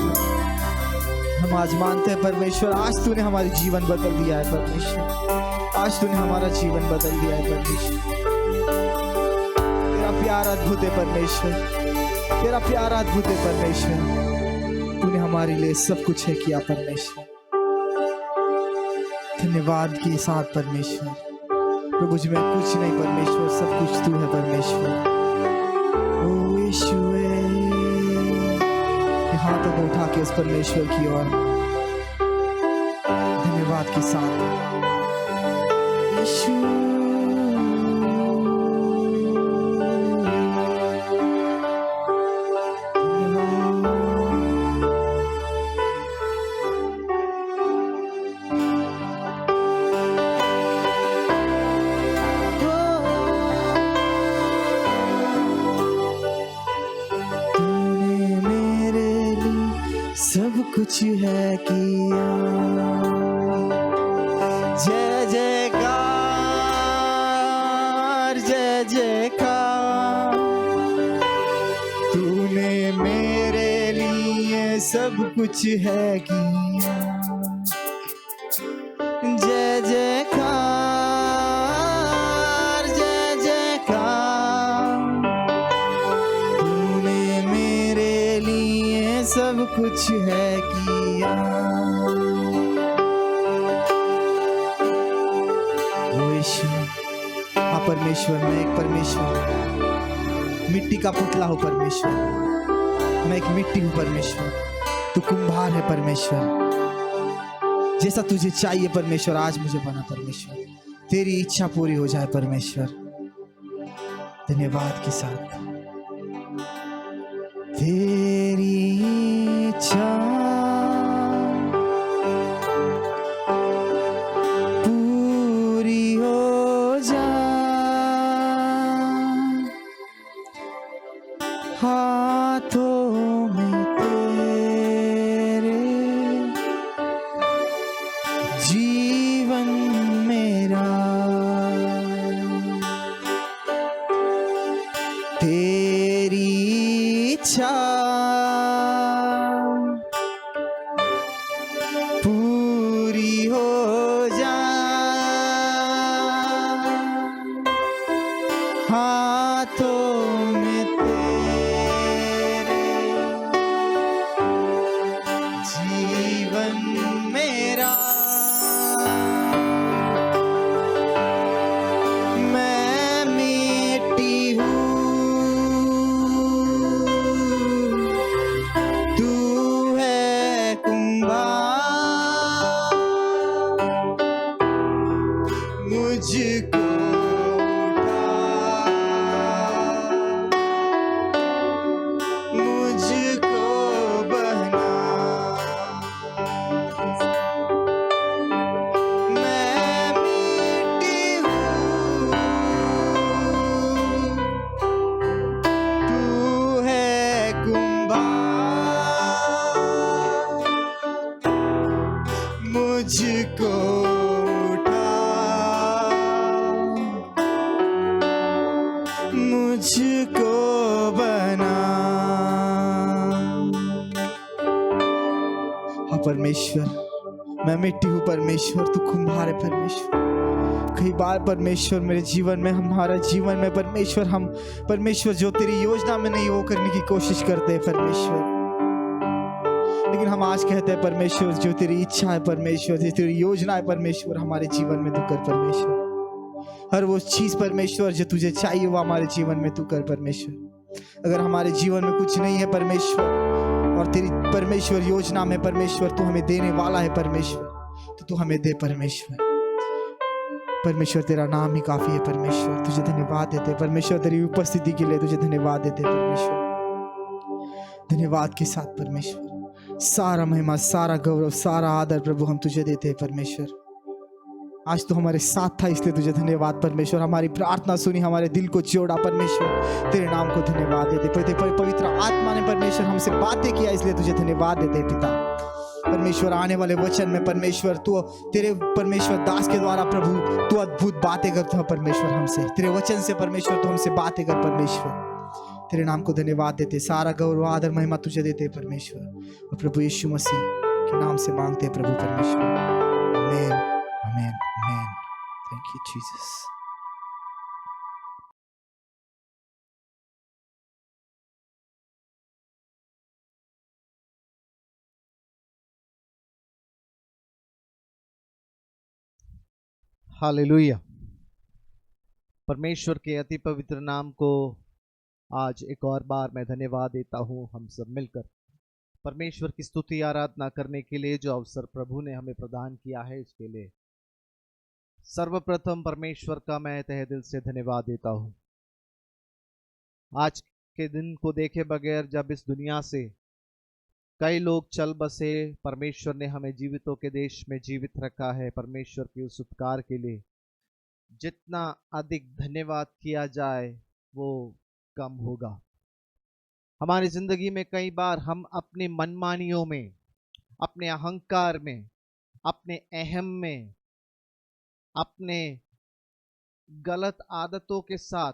हम आज मानते हैं परमेश्वर आज तूने हमारी जीवन बदल दिया है परमेश्वर, आज तूने हमारा जीवन बदल दिया है परमेश्वर। तेरा प्यार अद्भुत है परमेश्वर, तेरा प्यार अद्भुत है परमेश्वर। तूने हमारे लिए सब कुछ है किया परमेश्वर, धन्यवाद के साथ परमेश्वर। प्रभु जी मैं कुछ नहीं परमेश्वर, सब कुछ तू है परमेश्वर। ओ यीशु हाथों को उठा के उस परमेश्वर की ओर धन्यवाद के साथ यीशु। सब कुछ है किया, जय जयकार जय जयकार। तूने मेरे लिए सब कुछ है किया, जय जयकार जय जयकार। तूने मेरे लिए सब कुछ है किया। वो यीशु, हाँ परमेश्वर, मैं एक परमेश्वर, मिट्टी का पुतला हूँ परमेश्वर, मैं एक मिट्टी हूँ परमेश्वर, तू कुम्हार है परमेश्वर। जैसा तुझे चाहिए परमेश्वर आज मुझे बना परमेश्वर, तेरी इच्छा पूरी हो जाए परमेश्वर। धन्यवाद के साथ तेरी इच्छा पूरी हो जाए, हाथों में तेरे जीवन मेरा, तेरी इच्छा पूरी हो जाए, हाथों में तेरे जीवन मेरा। मैं मिट्टी हूँ, तू है कुम्हार, मुझको मुझको बना। मैं मिट्टी हूँ, तू है कुम्हार, मुझको उठा, मुझको बना। हाँ परमेश्वर, मैं मिट्टी हूँ परमेश्वर, तू कुम्हार है परमेश्वर। कई बार परमेश्वर मेरे जीवन में, हमारा जीवन में परमेश्वर, हम परमेश्वर जो तेरी योजना में नहीं वो करने की कोशिश करते हैं परमेश्वर, लेकिन हम आज कहते हैं परमेश्वर जो तेरी इच्छा है परमेश्वर, जो तेरी योजना है परमेश्वर हमारे जीवन में तू कर परमेश्वर। हर वो चीज परमेश्वर जो तुझे चाहिए वो हमारे जीवन में तू कर परमेश्वर। अगर हमारे जीवन में कुछ नहीं है परमेश्वर और तेरी परमेश्वर योजना में परमेश्वर तू हमें देने वाला है परमेश्वर, तो तू हमें दे परमेश्वर। परमेश्वर तेरा नाम ही काफी है परमेश्वर, तुझे धन्यवाद देते परमेश्वर, तेरी उपस्थिति के लिए तुझे धन्यवाद देते परमेश्वर। धन्यवाद के साथ परमेश्वर सारा महिमा, सारा गौरव, सारा आदर प्रभु हम तुझे देते हैं परमेश्वर। आज तो हमारे साथ था इसलिए तुझे धन्यवाद परमेश्वर। हमारी प्रार्थना सुनी, हमारे दिल को जोड़ा परमेश्वर, तेरे नाम को धन्यवाद देते। पवित्र आत्मा ने परमेश्वर हमसे बातें किया इसलिए तुझे धन्यवाद देते पिता। परमेश्वर आने वाले वचन में परमेश्वर तू तेरे परमेश्वर दास के द्वारा प्रभु तू अद्भुत बातें करता है परमेश्वर हमसे, तेरे वचन से परमेश्वर तू हमसे बातें कर परमेश्वर। तेरे नाम को धन्यवाद देते, सारा गौरव आदर महिमा तुझे देते परमेश्वर, और प्रभु यीशु मसीह के नाम से मांगते हैं प्रभु परमेश्वर। आमीन आमीन आमीन। Thank you Jesus. हालेलुया। परमेश्वर के अति पवित्र नाम को आज एक और बार मैं धन्यवाद देता हूँ हम सब मिलकर। परमेश्वर की स्तुति आराधना करने के लिए जो अवसर प्रभु ने हमें प्रदान किया है, इसके लिए सर्वप्रथम परमेश्वर का मैं तहे दिल से धन्यवाद देता हूं। आज के दिन को देखे बगैर जब इस दुनिया से कई लोग चल बसे, परमेश्वर ने हमें जीवितों के देश में जीवित रखा है। परमेश्वर के उस उपकार के लिए जितना अधिक धन्यवाद किया जाए वो कम होगा। हमारी जिंदगी में कई बार हम अपनी मनमानियों में, अपने अहंकार में, अपने अहम में, अपने गलत आदतों के साथ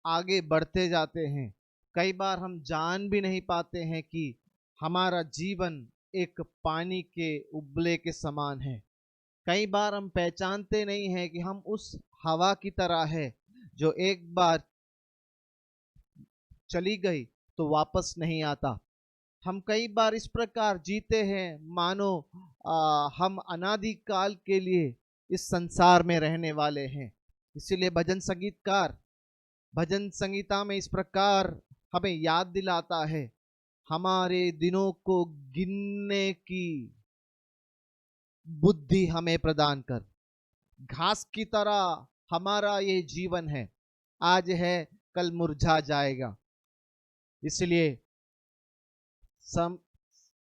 आगे बढ़ते जाते हैं। कई बार हम जान भी नहीं पाते हैं कि हमारा जीवन एक पानी के उबले के समान है। कई बार हम पहचानते नहीं हैं कि हम उस हवा की तरह है जो एक बार चली गई तो वापस नहीं आता। हम कई बार इस प्रकार जीते हैं मानो हम अनादि काल के लिए इस संसार में रहने वाले हैं। इसीलिए भजन संगीतकार भजन संगीता में इस प्रकार हमें याद दिलाता है, हमारे दिनों को गिनने की बुद्धि हमें प्रदान कर। घास की तरह हमारा ये जीवन है, आज है कल मुरझा जाएगा। इसलिए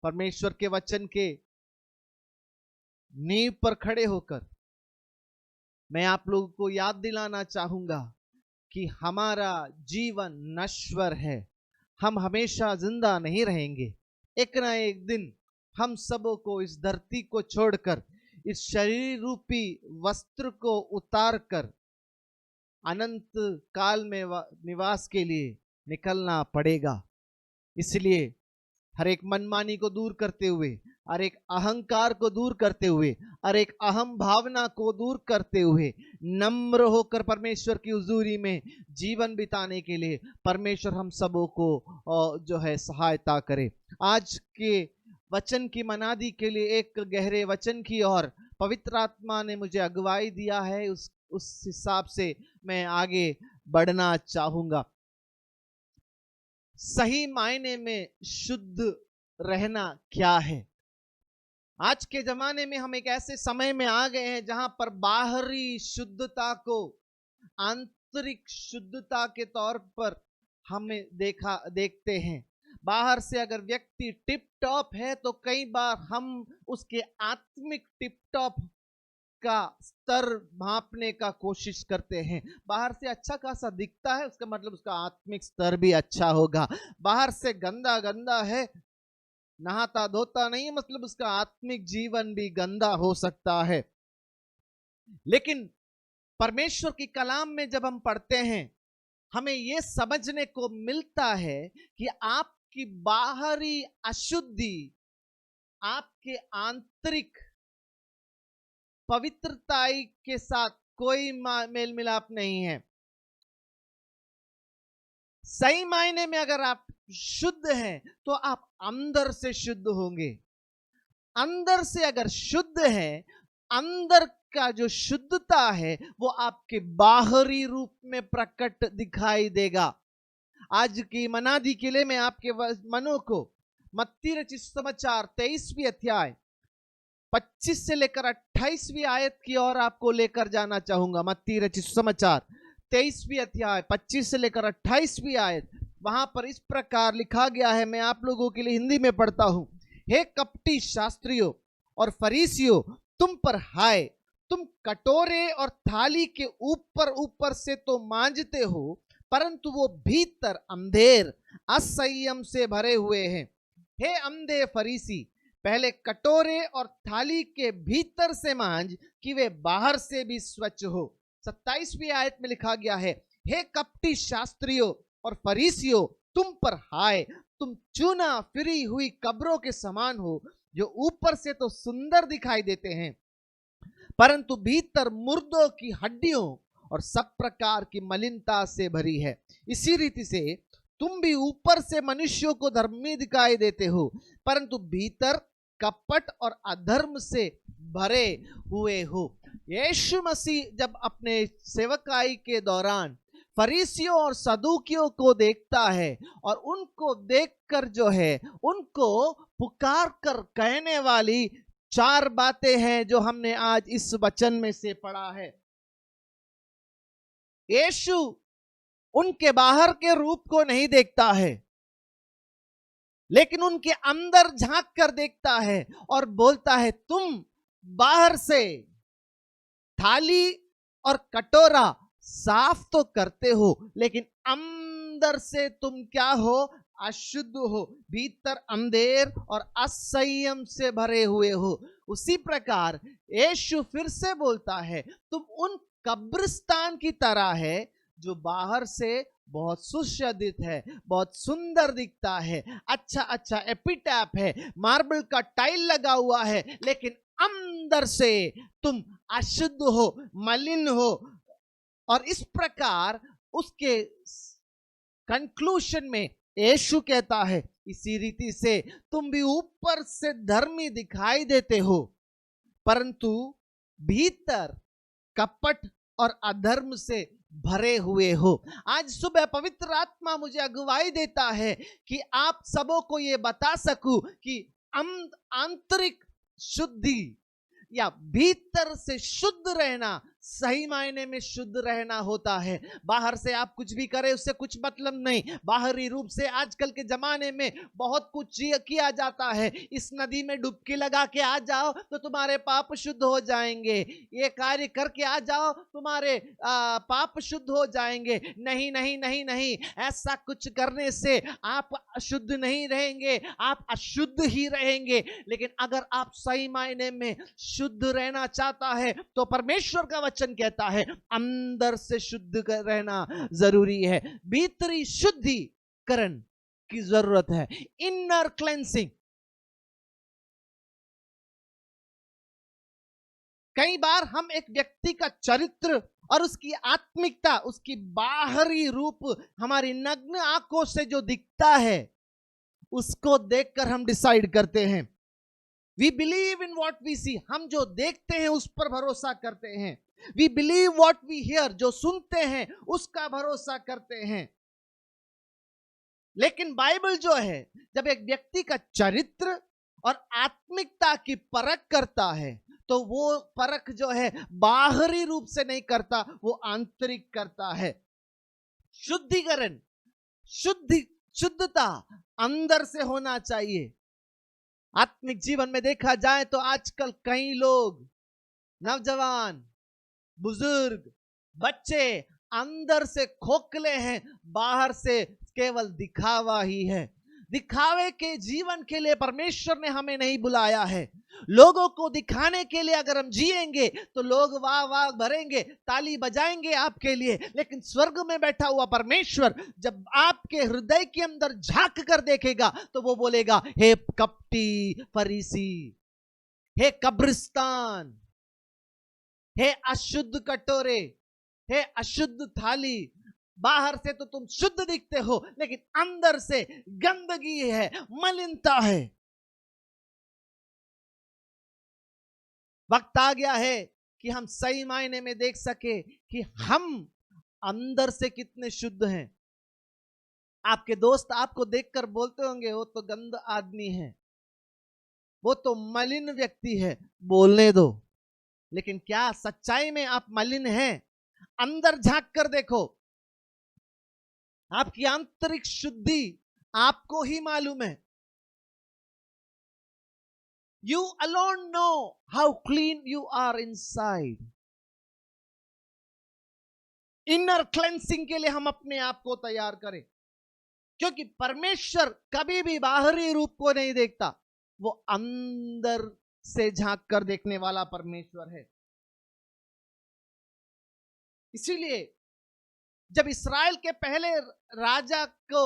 परमेश्वर के वचन के नींव पर खड़े होकर मैं आप लोगों को याद दिलाना चाहूंगा कि हमारा जीवन नश्वर है। हम हमेशा जिंदा नहीं रहेंगे। एक ना एक दिन हम सबों को इस धरती को छोड़कर इस शरीर रूपी वस्त्र को उतार कर अनंत काल में निवास के लिए निकलना पड़ेगा। इसलिए हर एक मनमानी को दूर करते हुए, हर एक अहंकार को दूर करते हुए, हर एक अहम भावना को दूर करते हुए नम्र होकर परमेश्वर की हुजूरी में जीवन बिताने के लिए परमेश्वर हम सबों को जो है सहायता करे। आज के वचन की मनादी के लिए एक गहरे वचन की और पवित्र आत्मा ने मुझे अगुवाई दिया है, उस हिसाब से मैं आगे बढ़ना चाहूंगा। सही मायने में शुद्ध रहना क्या है? आज के जमाने में हम एक ऐसे समय में आ गए हैं जहां पर बाहरी शुद्धता को आंतरिक शुद्धता के तौर पर हमें देखते हैं। बाहर से अगर व्यक्ति टिप टॉप है तो कई बार हम उसके आत्मिक टिप टॉप का स्तर भांपने का कोशिश करते हैं। बाहर से अच्छा खासा दिखता है, उसका मतलब उसका आत्मिक स्तर भी अच्छा होगा। बाहर से गंदा गंदा है, नहाता धोता नहीं, मतलब उसका आत्मिक जीवन भी गंदा हो सकता है। लेकिन परमेश्वर की कलाम में जब हम पढ़ते हैं, हमें यह समझने को मिलता है कि आपकी बाहरी अशुद्धि आपके आंतरिक पवित्रताई के साथ कोई मेल मिलाप नहीं है। सही मायने में अगर आप शुद्ध हैं तो आप अंदर से शुद्ध होंगे। अंदर से अगर शुद्ध है, अंदर का जो शुद्धता है वो आपके बाहरी रूप में प्रकट दिखाई देगा। आज की मनादी के लिए मैं आपके मनों को मत्ती रचित समाचार 23वीं अध्याय 25 से लेकर 28वीं आयत की ओर आपको लेकर जाना चाहूंगा। मत्ती रचित समाचार 23वीं अध्याय 25 से लेकर 28वीं आयत, वहां पर इस प्रकार लिखा गया है। मैं आप लोगों के लिए हिंदी में पढ़ता हूं। हे कपटी शास्त्रियों और फरीसियों, तुम पर हाय, तुम कटोरे और थाली के ऊपर ऊपर से तो मांजते हो, परंतु वो भीतर अंधेर असंयम से भरे हुए हैं। हे अंधे फरीसी, पहले कटोरे और थाली के भीतर से मांज कि वे बाहर से भी स्वच्छ हो। 27वीं आयत में लिखा गया है, हे कपटी शास्त्रियों और फरीसियों, तुम पर हाय, तुम चुना फिरी हुई कब्रों के समान हो, जो ऊपर से तो सुंदर दिखाई देते हैं, परंतु भीतर मुर्दों की हड्डियों और सब प्रकार की मलिनता से भरी है। इसी रीति से तुम भी ऊपर से मनुष्यों को धर्मी दिखाई देते हो, परंतु भीतर कपट और अधर्म से भरे हुए हो। यीशु मसीह जब अपने सेवकाई के दौरान फरीसियों और सदूकियों को देखता है और उनको देखकर जो है उनको पुकार कर कहने वाली 4 बातें हैं जो हमने आज इस वचन में से पढ़ा है। यीशु उनके बाहर के रूप को नहीं देखता है, लेकिन उनके अंदर झांक कर देखता है और बोलता है, तुम बाहर से थाली और कटोरा साफ तो करते हो, लेकिन अंदर से तुम क्या हो? अशुद्ध हो, भीतर अंधेर और असंयम से भरे हुए हो। उसी प्रकार यीशु फिर से बोलता है, तुम उन कब्रिस्तान की तरह है जो बाहर से बहुत सुशोभित है, बहुत सुंदर दिखता है, अच्छा अच्छा एपिटैप है, मार्बल का टाइल लगा हुआ है, लेकिन अंदर से तुम अशुद्ध हो, मलिन हो। और इस प्रकार उसके कंक्लूजन में यीशु कहता है, इसी रीति से तुम भी ऊपर से धर्मी दिखाई देते हो, परंतु भीतर कपट और अधर्म से भरे हुए हो। आज सुबह पवित्र आत्मा मुझे अगुवाई देता है कि आप सबों को यह बता सकूं कि आंतरिक शुद्धि या भीतर से शुद्ध रहना सही मायने में शुद्ध रहना होता है। बाहर से आप कुछ भी करें उससे कुछ मतलब नहीं। बाहरी रूप से आजकल के जमाने में बहुत कुछ किया जाता है। इस नदी में डुबकी लगा के आ जाओ तो तुम्हारे पाप शुद्ध हो जाएंगे, ये कार्य करके आ जाओ तुम्हारे पाप शुद्ध हो जाएंगे। नहीं नहीं नहीं नहीं, ऐसा कुछ करने से आप अशुद्ध नहीं रहेंगे, आप अशुद्ध ही रहेंगे। लेकिन अगर आप सही मायने में शुद्ध रहना चाहता है तो परमेश्वर का वचन कहता है अंदर से शुद्ध रहना जरूरी है, भीतरी शुद्धिकरण की जरूरत है, इनर क्लेंसिंग। कई बार हम एक व्यक्ति का चरित्र और उसकी आत्मिकता, उसकी बाहरी रूप हमारी नग्न आंखों से जो दिखता है उसको देखकर हम डिसाइड करते हैं। We believe in what we see, हम जो देखते हैं उस पर भरोसा करते हैं। We believe what we hear, जो सुनते हैं उसका भरोसा करते हैं। लेकिन बाइबल जो है जब एक व्यक्ति का चरित्र और आत्मिकता की परख करता है तो वो परख जो है बाहरी रूप से नहीं करता, वो आंतरिक करता है। शुद्धिकरण, शुद्धता अंदर से होना चाहिए। आत्मिक जीवन में देखा जाए तो आजकल कई लोग, नौजवान, बुजुर्ग, बच्चे अंदर से खोखले हैं, बाहर से केवल दिखावा ही है। दिखावे के जीवन के लिए परमेश्वर ने हमें नहीं बुलाया है। लोगों को दिखाने के लिए अगर हम जिएंगे तो लोग वाह वाह भरेंगे, ताली बजाएंगे आपके लिए, लेकिन स्वर्ग में बैठा हुआ परमेश्वर जब आपके हृदय के अंदर झांक कर देखेगा तो वो बोलेगा, हे कपटी फरीसी, हे कब्रिस्तान, हे अशुद्ध कटोरे, हे अशुद्ध थाली, बाहर से तो तुम शुद्ध दिखते हो लेकिन अंदर से गंदगी है, मलिनता है। वक्त आ गया है कि हम सही मायने में देख सके कि हम अंदर से कितने शुद्ध हैं। आपके दोस्त आपको देखकर बोलते होंगे वो तो गंदा आदमी है, वो तो मलिन व्यक्ति है, बोलने दो। लेकिन क्या सच्चाई में आप मलिन हैं? अंदर झांक कर देखो, आपकी आंतरिक शुद्धि आपको ही मालूम है। You alone know how clean you are inside. Inner cleansing के लिए हम अपने आप को तैयार करें, क्योंकि परमेश्वर कभी भी बाहरी रूप को नहीं देखता, वो अंदर से झांक कर देखने वाला परमेश्वर है। इसीलिए जब इस्राएल के पहले राजा को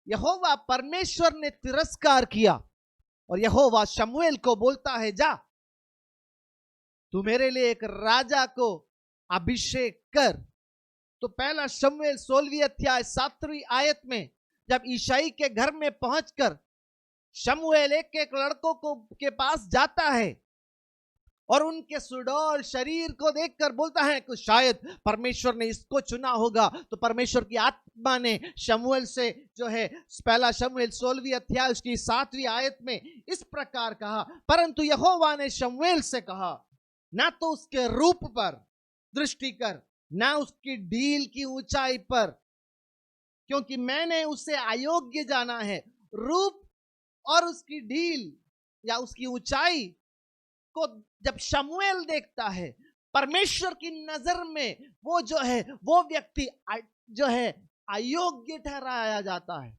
यहोवा परमेश्वर ने तिरस्कार किया और यहोवा शमूएल को बोलता है, जा तू मेरे लिए एक राजा को अभिषेक कर, तो पहला शमूएल 16वीं अध्याय 7वीं आयत में जब ईशाई के घर में पहुंचकर शमूएल एक एक लड़कों को के पास जाता है और उनके सुडौल शरीर को देखकर बोलता है कि शायद परमेश्वर ने इसको चुना होगा। तो परमेश्वर की आत्मा ने शमूएल से जो है पहला शमूएल 16वीं अध्याय उसकी 7वीं आयत में इस प्रकार कहा, परंतु यहोवा ने शमूएल से कहा, ना तो उसके रूप पर दृष्टि कर, ना उसकी ढील की ऊंचाई पर, क्योंकि मैंने उसे अयोग्य जाना है। रूप और उसकी ढील या उसकी ऊंचाई को जब शमूएल देखता है, परमेश्वर की नजर में वो जो है वो व्यक्ति जो है अयोग्य ठहराया जाता है,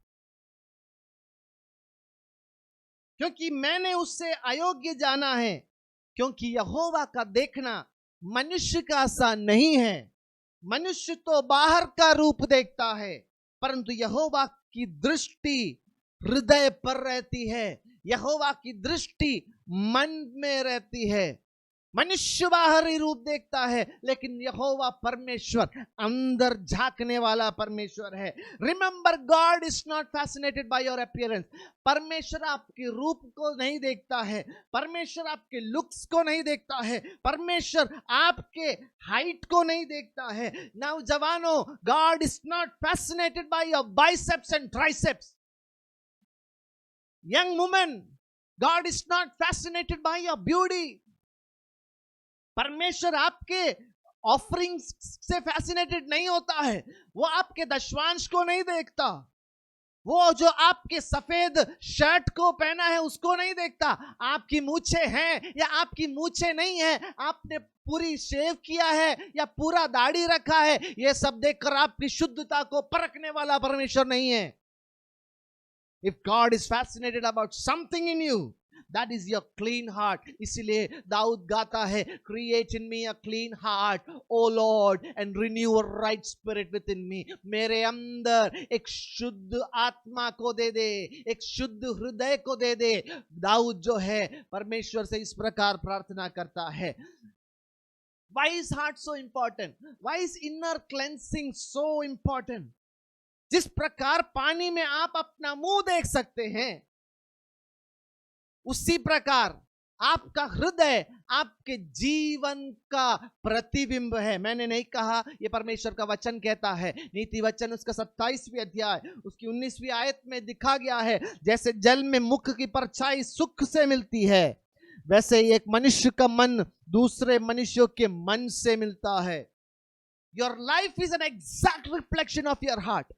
क्योंकि मैंने उससे अयोग्य जाना है। क्योंकि यहोवा का देखना मनुष्य का सा नहीं है। मनुष्य तो बाहर का रूप देखता है, परंतु यहोवा की दृष्टि हृदय पर रहती है। यहोवा की दृष्टि मन में रहती है। मनुष्य बाहरी रूप देखता है, लेकिन यहोवा परमेश्वर अंदर झांकने वाला परमेश्वर है। Remember, God is not fascinated by your appearance. परमेश्वर आपके रूप को नहीं देखता है, परमेश्वर आपके लुक्स को नहीं देखता है, परमेश्वर आपके हाइट को नहीं देखता है। नौजवानों, God is not fascinated by your biceps and triceps. Young women, God is not fascinated by your beauty. परमेश्वर आपके ऑफरिंग से फैसिनेटेड नहीं होता है, वो आपके दशवांश को नहीं देखता, वो जो आपके सफेद शर्ट को पहना है उसको नहीं देखता, आपकी मूछें हैं या आपकी मूछें नहीं है, आपने पूरी शेव किया है या पूरा दाढ़ी रखा है, ये सब देखकर आपकी शुद्धता को परखने वाला परमेश्वर नहीं है। If God is fascinated about something in you, that is your clean heart. इसलिए दाऊद गाता है, create in me a clean heart, O Lord, and renew a right spirit within me. मेरे अंदर एक शुद्ध आत्मा को दे दे, एक शुद्ध हृदय को दे दे। दाऊद जो है परमेश्वर से इस प्रकार प्रार्थना करता है। Why is heart so important? Why is inner cleansing so important? जिस प्रकार पानी में आप अपना मुंह देख सकते हैं, उसी प्रकार आपका हृदय आपके जीवन का प्रतिबिंब है। मैंने नहीं कहा, यह परमेश्वर का वचन कहता है। नीति वचन उसका 27वीं अध्याय उसकी 19वीं आयत में दिखा गया है, जैसे जल में मुख की परछाई सुख से मिलती है, वैसे एक मनुष्य का मन दूसरे मनुष्यों के मन से मिलता है। Your life is an exact reflection of your heart.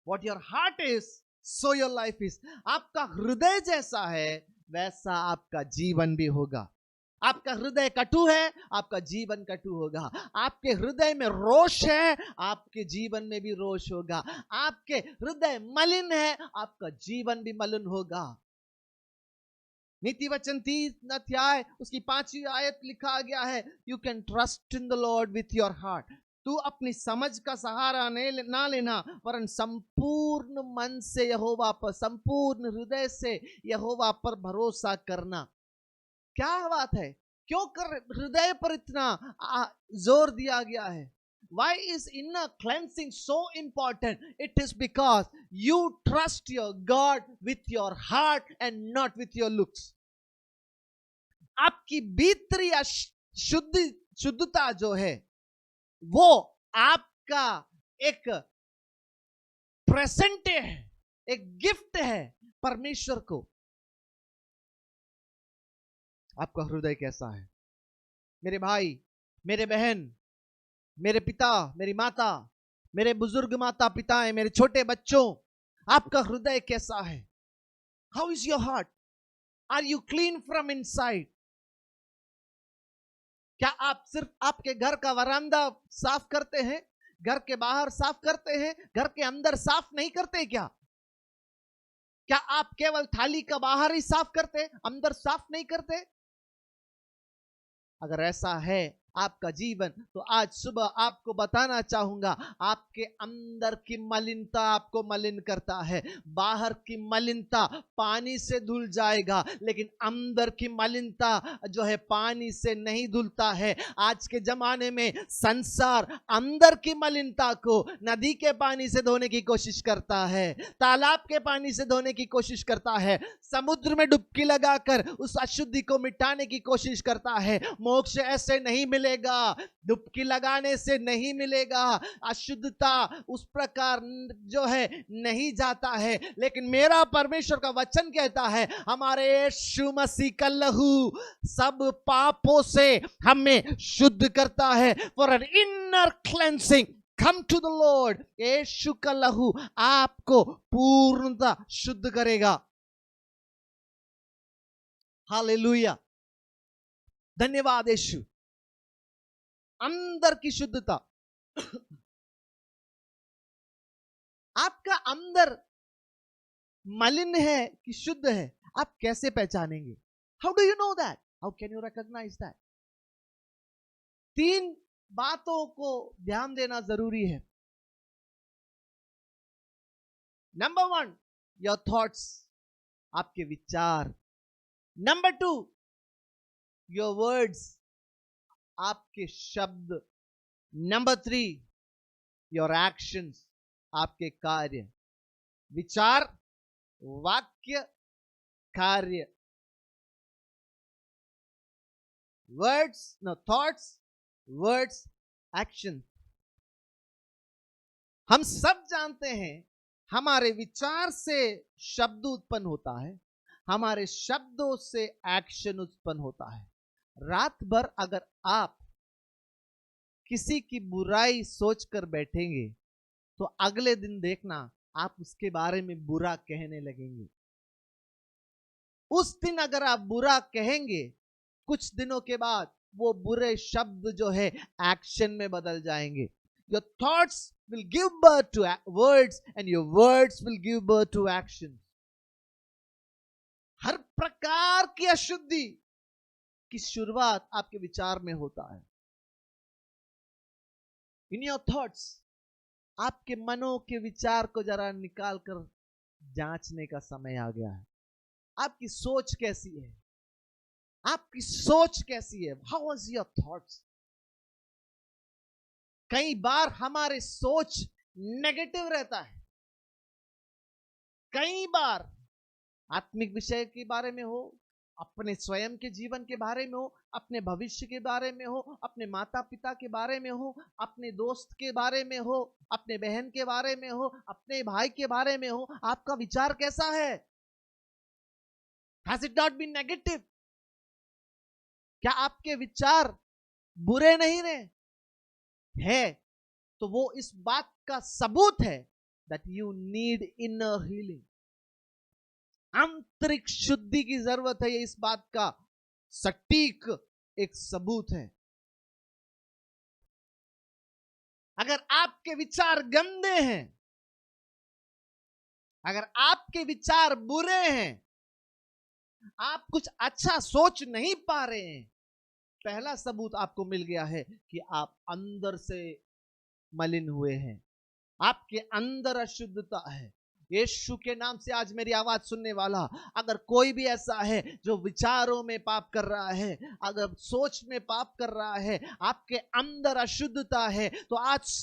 What your heart is, so your life is. आपका हृदय जैसा है वैसा आपका जीवन भी होगा। आपका हृदय कटु है, आपका जीवन कटु होगा। आपके हृदय में रोष है, आपके जीवन में भी रोष होगा। आपके हृदय मलिन है, आपका जीवन भी मलिन होगा। नीति वचन 3 अध्याय उसकी 5वीं आयत लिखा गया है, you can trust in the Lord with your heart. तू अपनी समझ का सहारा ना लेना, वरन संपूर्ण मन से यहोवा पर, संपूर्ण हृदय से यहोवा पर भरोसा करना। क्या बात है, क्यों कर हृदय पर इतना जोर दिया गया है? Why is inner cleansing so important? It is because you trust your God with your heart and not with your looks. आपकी भीतरी शुद्धता जो है वो आपका एक प्रेजेंट है, एक गिफ्ट है परमेश्वर को। आपका हृदय कैसा है? मेरे भाई, मेरे बहन, मेरे पिता, मेरी माता, मेरे बुजुर्ग माता पिता हैं, मेरे छोटे बच्चों, आपका हृदय कैसा है? How is your heart? Are you clean from inside? क्या आप सिर्फ आपके घर का वरांदा साफ करते हैं, घर के बाहर साफ करते हैं, घर के अंदर साफ नहीं करते क्या? क्या आप केवल थाली का बाहर ही साफ करते, अंदर साफ नहीं करते? अगर ऐसा है आपका जीवन। तो आज सुबह आपको बताना चाहूंगा, आपके अंदर की मलिनता आपको मलिन करता है। बाहर की मलिनता पानी से धुल जाएगा, लेकिन अंदर की मलिनता जो है पानी से नहीं धुलता है। आज के जमाने में संसार अंदर की मलिनता को नदी के पानी से धोने की कोशिश करता है, तालाब के पानी से धोने की कोशिश करता है, समुद्र में डुबकी लगाकर उस अशुद्धि को मिटाने की कोशिश करता है। मोक्ष ऐसे नहीं मिलेगा, डुबकी लगाने से नहीं मिलेगा। अशुद्धता उस प्रकार जो है नहीं जाता है, लेकिन मेरा परमेश्वर का वचन कहता है हमारे यीशु मसीह का लहू सब पापों से हमें शुद्ध करता है। For an inner cleansing come to the lord. यीशु का लहू आपको पूर्णतः शुद्ध करेगा। हालेलुया, धन्यवाद यीशु। अंदर की शुद्धता। आपका अंदर मलिन है कि शुद्ध है, आप कैसे पहचानेंगे? How do you know that? How can you recognise that? 3 बातों को ध्यान देना जरूरी है। नंबर 1, योर थॉट्स, आपके विचार। नंबर 2, योर वर्ड्स, आपके शब्द। नंबर 3, योर एक्शंस, आपके कार्य। विचार, वाक्य, कार्य। Words, no thoughts, words, action. हम सब जानते हैं हमारे विचार से शब्द उत्पन्न होता है, हमारे शब्दों से एक्शन उत्पन्न होता है। रात भर अगर आप किसी की बुराई सोचकर बैठेंगे तो अगले दिन देखना आप उसके बारे में बुरा कहने लगेंगे। उस दिन अगर आप बुरा कहेंगे, कुछ दिनों के बाद वो बुरे शब्द जो है एक्शन में बदल जाएंगे। Your thoughts will give birth to words and your words will give birth to action. हर प्रकार की अशुद्धि की शुरुआत आपके विचार में होता है। In your thoughts, आपके मनों के विचार को जरा निकाल कर जांचने का समय आ गया है। आपकी सोच कैसी है? आपकी सोच कैसी है? How was your thoughts? कई बार हमारे सोच नेगेटिव रहता है। कई बार आत्मिक विषय के बारे में हो, अपने स्वयं के जीवन के बारे में हो, अपने भविष्य के बारे में हो, अपने माता पिता के बारे में हो, अपने दोस्त के बारे में हो, अपने बहन के बारे में हो, अपने भाई के बारे में हो, आपका विचार कैसा है? Has it not been negative? क्या आपके विचार बुरे नहीं रहे है? तो वो इस बात का सबूत है that you need inner healing. आंतरिक शुद्धि की जरूरत है, ये इस बात का सटीक एक सबूत है। अगर आपके विचार गंदे हैं, अगर आपके विचार बुरे हैं, आप कुछ अच्छा सोच नहीं पा रहे हैं, पहला सबूत आपको मिल गया है कि आप अंदर से मलिन हुए हैं, आपके अंदर अशुद्धता है। यीशु के नाम से आज मेरी आवाज सुनने वाला, अगर कोई भी ऐसा है जो विचारों में पाप कर रहा है, अगर सोच में पाप कर रहा है, आपके अंदर अशुद्धता है, तो आज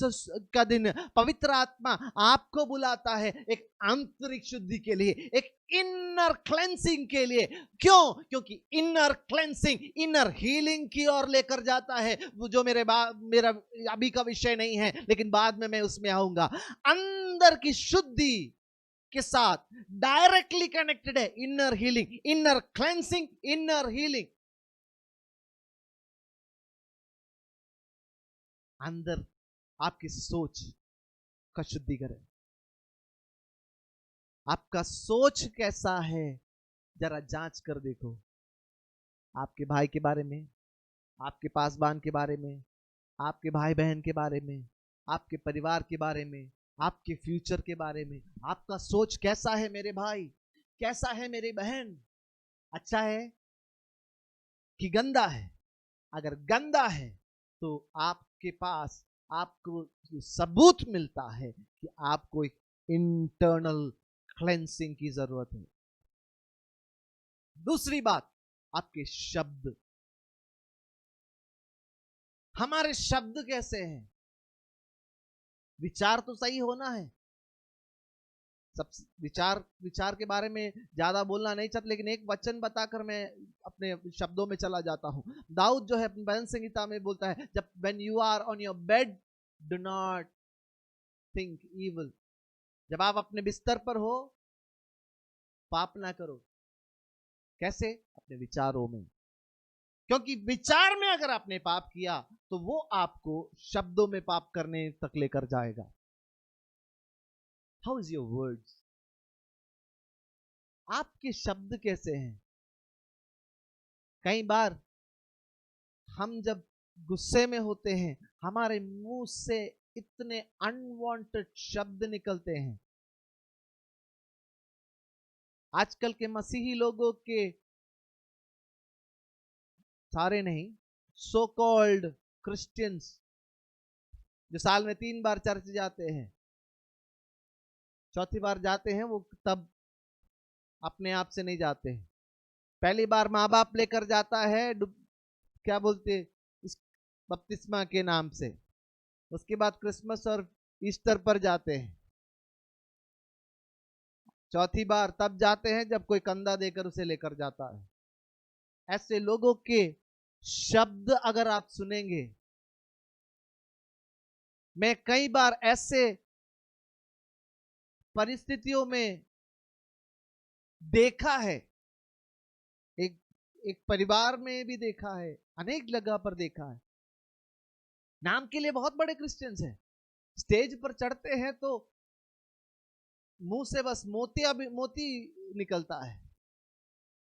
का दिन पवित्र आत्मा आपको बुलाता है एक आंतरिक शुद्धि के लिए, एक इनर क्लेंसिंग के लिए। क्यों? क्योंकि इनर क्लेंसिंग इनर हीलिंग की ओर लेकर जाता है, वो जो मेरा अभी का विषय नहीं है, लेकिन बाद में मैं उसमें आऊंगा। अंदर की शुद्धि के साथ डायरेक्टली कनेक्टेड है inner healing, inner cleansing, inner healing. अंदर आपकी सोच का शुद्धिकरण। आपका सोच कैसा है जरा जांच कर देखो। आपके भाई के बारे में, आपके पासवान के बारे में, आपके भाई बहन के बारे में, आपके परिवार के बारे में, आपके फ्यूचर के बारे में आपका सोच कैसा है मेरे भाई, कैसा है मेरी बहन? अच्छा है कि गंदा है? अगर गंदा है तो आपके पास आपको सबूत मिलता है कि आपको एक इंटरनल क्लेंसिंग की जरूरत है। दूसरी बात, आपके शब्द। हमारे शब्द कैसे हैं? विचार तो सही होना है। सब विचार के बारे में ज्यादा बोलना नहीं चाहता, लेकिन एक वचन बताकर मैं अपने शब्दों में चला जाता हूं। दाऊद जो है अपनी भजन संहिता में बोलता है, जब when you are on your bed do not think evil. जब आप अपने बिस्तर पर हो, पाप ना करो। कैसे? अपने विचारों में। क्योंकि विचार में अगर आपने पाप किया तो वो आपको शब्दों में पाप करने तक लेकर जाएगा। How is your words? आपके शब्द कैसे हैं? कई बार हम जब गुस्से में होते हैं, हमारे मुंह से इतने अनवांटेड शब्द निकलते हैं। आजकल के मसीही लोगों के, सारे नहीं, सो कॉल्ड क्रिश्चियंस, जो साल में 3 बार चर्च जाते हैं, चौथी बार जाते हैं, वो तब अपने आप से नहीं जाते हैं। पहली बार माँ बाप लेकर जाता है, क्या बोलते, इस बपतिस्मा के नाम से। उसके बाद क्रिसमस और ईस्टर पर जाते हैं। चौथी बार तब जाते हैं जब कोई कंधा देकर उसे लेकर जाता है। ऐसे लोगों के शब्द अगर आप सुनेंगे, मैं कई बार ऐसे परिस्थितियों में देखा है, एक परिवार में भी देखा है, अनेक जगह पर देखा है। नाम के लिए बहुत बड़े क्रिश्चियंस हैं, स्टेज पर चढ़ते हैं तो मुंह से बस मोती निकलता है,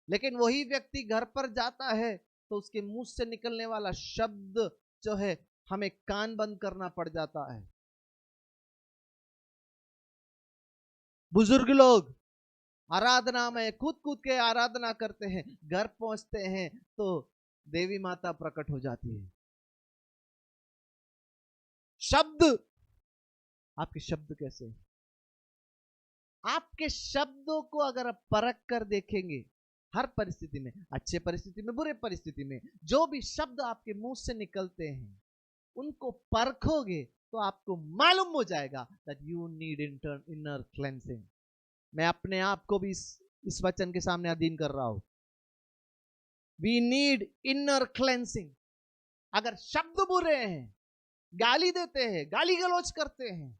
लेकिन वही व्यक्ति घर पर जाता है तो उसके मुंह से निकलने वाला शब्द जो है, हमें कान बंद करना पड़ जाता है। बुजुर्ग लोग आराधना में कूद कूद के आराधना करते हैं, घर पहुंचते हैं तो देवी माता प्रकट हो जाती है। शब्द, आपके शब्द कैसे? आपके शब्दों को अगर आप परख कर देखेंगे, हर परिस्थिति में, अच्छे परिस्थिति में, बुरे परिस्थिति में, जो भी शब्द आपके मुंह से निकलते हैं, उनको परखोगे तो आपको मालूम हो जाएगा that you need inner cleansing। मैं अपने आप को भी इस वचन के सामने अधीन कर रहा हूं। We need inner cleansing। अगर शब्द बुरे हैं, गाली देते हैं, गाली गलौज करते हैं,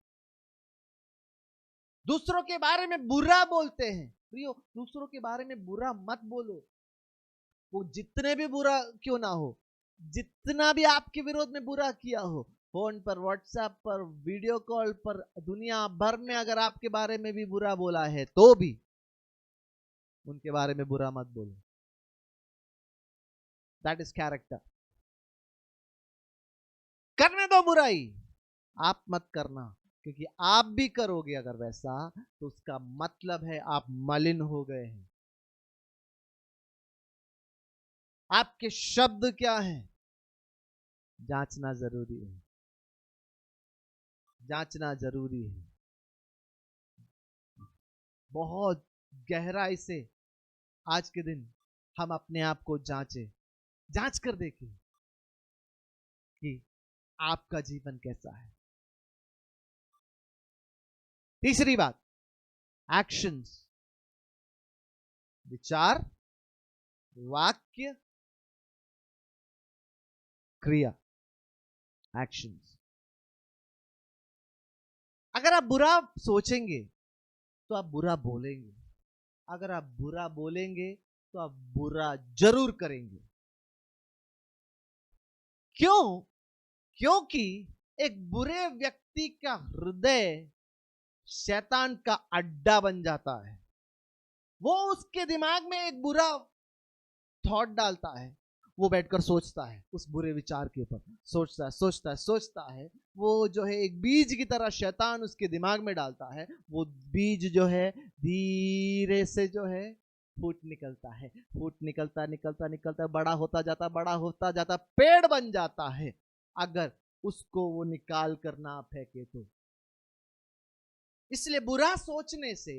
दूसरों के बारे में बुरा बोलते हैं, प्रियो दूसरों के बारे में बुरा मत बोलो। वो जितने भी बुरा क्यों ना हो, जितना भी आपके विरोध में बुरा किया हो, फोन पर, व्हाट्सएप पर, वीडियो कॉल पर, दुनिया भर में अगर आपके बारे में भी बुरा बोला है तो भी उनके बारे में बुरा मत बोलो। That is character. करने दो बुराई, आप मत करना, क्योंकि आप भी करोगे अगर वैसा तो उसका मतलब है आप मलिन हो गए हैं। आपके शब्द क्या हैं, जांचना जरूरी है, जांचना जरूरी है। बहुत गहराई से आज के दिन हम अपने आप को जांच कर देखें कि आपका जीवन कैसा है। तीसरी बात, एक्शंस, विचार, वाक्य, क्रिया, एक्शंस। अगर आप बुरा सोचेंगे तो आप बुरा बोलेंगे, अगर आप बुरा बोलेंगे तो आप बुरा जरूर करेंगे। क्यों? क्योंकि एक बुरे व्यक्ति का हृदय शैतान का अड्डा बन जाता है। वो उसके दिमाग में एक बुरा थॉट डालता है, वो बैठकर सोचता है उस बुरे विचार के ऊपर, सोचता है। वो जो है एक बीज की तरह शैतान उसके दिमाग में डालता है। वो बीज जो है धीरे से जो है फूट निकलता है, फूट निकलता बड़ा होता जाता, पेड़ बन जाता है। अगर उसको वो निकाल कर ना फेंके तो। इसलिए बुरा सोचने से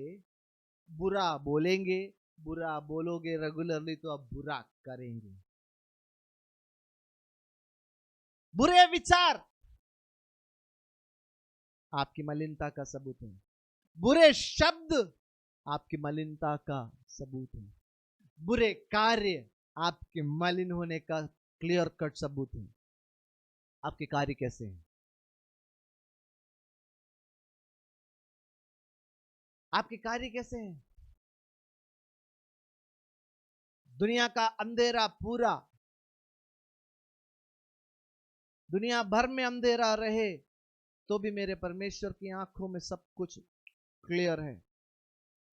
बुरा बोलेंगे, बुरा बोलोगे रेगुलरली तो आप बुरा करेंगे। बुरे विचार आपकी मलिनता का सबूत है। बुरे शब्द आपकी मलिनता का सबूत है। बुरे कार्य आपके मलिन होने का क्लियर कट सबूत है। आपके कार्य कैसे हैं? आपके कार्य कैसे हैं? दुनिया का अंधेरा पूरा, दुनिया भर में अंधेरा रहे तो भी मेरे परमेश्वर की आंखों में सब कुछ क्लियर है।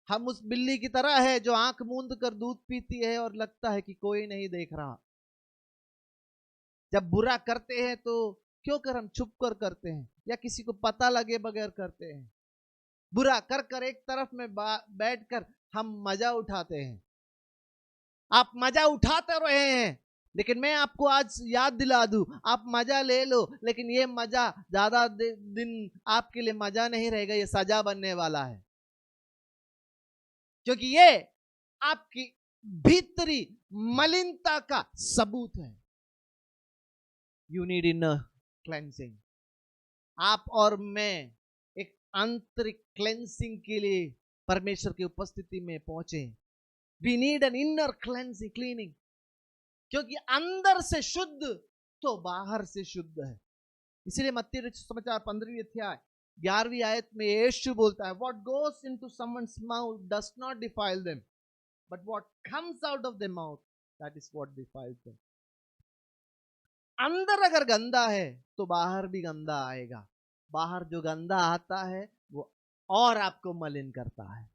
हम उस बिल्ली की तरह है जो आंख मूंद कर दूध पीती है और लगता है कि कोई नहीं देख रहा। जब बुरा करते हैं तो क्यों कर हम छुप कर करते हैं या किसी को पता लगे बगैर करते हैं। बुरा कर कर एक तरफ में बैठकर हम मजा उठाते हैं। आप मजा उठाते रहे हैं, लेकिन मैं आपको आज याद दिला दूं, आप मजा ले लो, लेकिन ये मजा ज्यादा दिन आपके लिए मजा नहीं रहेगा, ये सजा बनने वाला है। क्योंकि ये आपकी भीतरी मलिनता का सबूत है। You need inner cleansing. आप और मैं एक आंतरिक क्लेंसिंग के लिए परमेश्वर की उपस्थिति में पहुंचे। We need an inner cleansing, cleaning. क्योंकि अंदर से शुद्ध तो बाहर से शुद्ध है। इसलिए मत्ती रचित समाचार 15वीं अध्याय 11वीं आयत में यीशु बोलता है, what goes into someone's mouth does not defile them, but what comes out of their mouth that is what defiles them. अंदर अगर गंदा है तो बाहर भी गंदा आएगा। बाहर जो गंदा आता है वो और आपको मलिन करता है।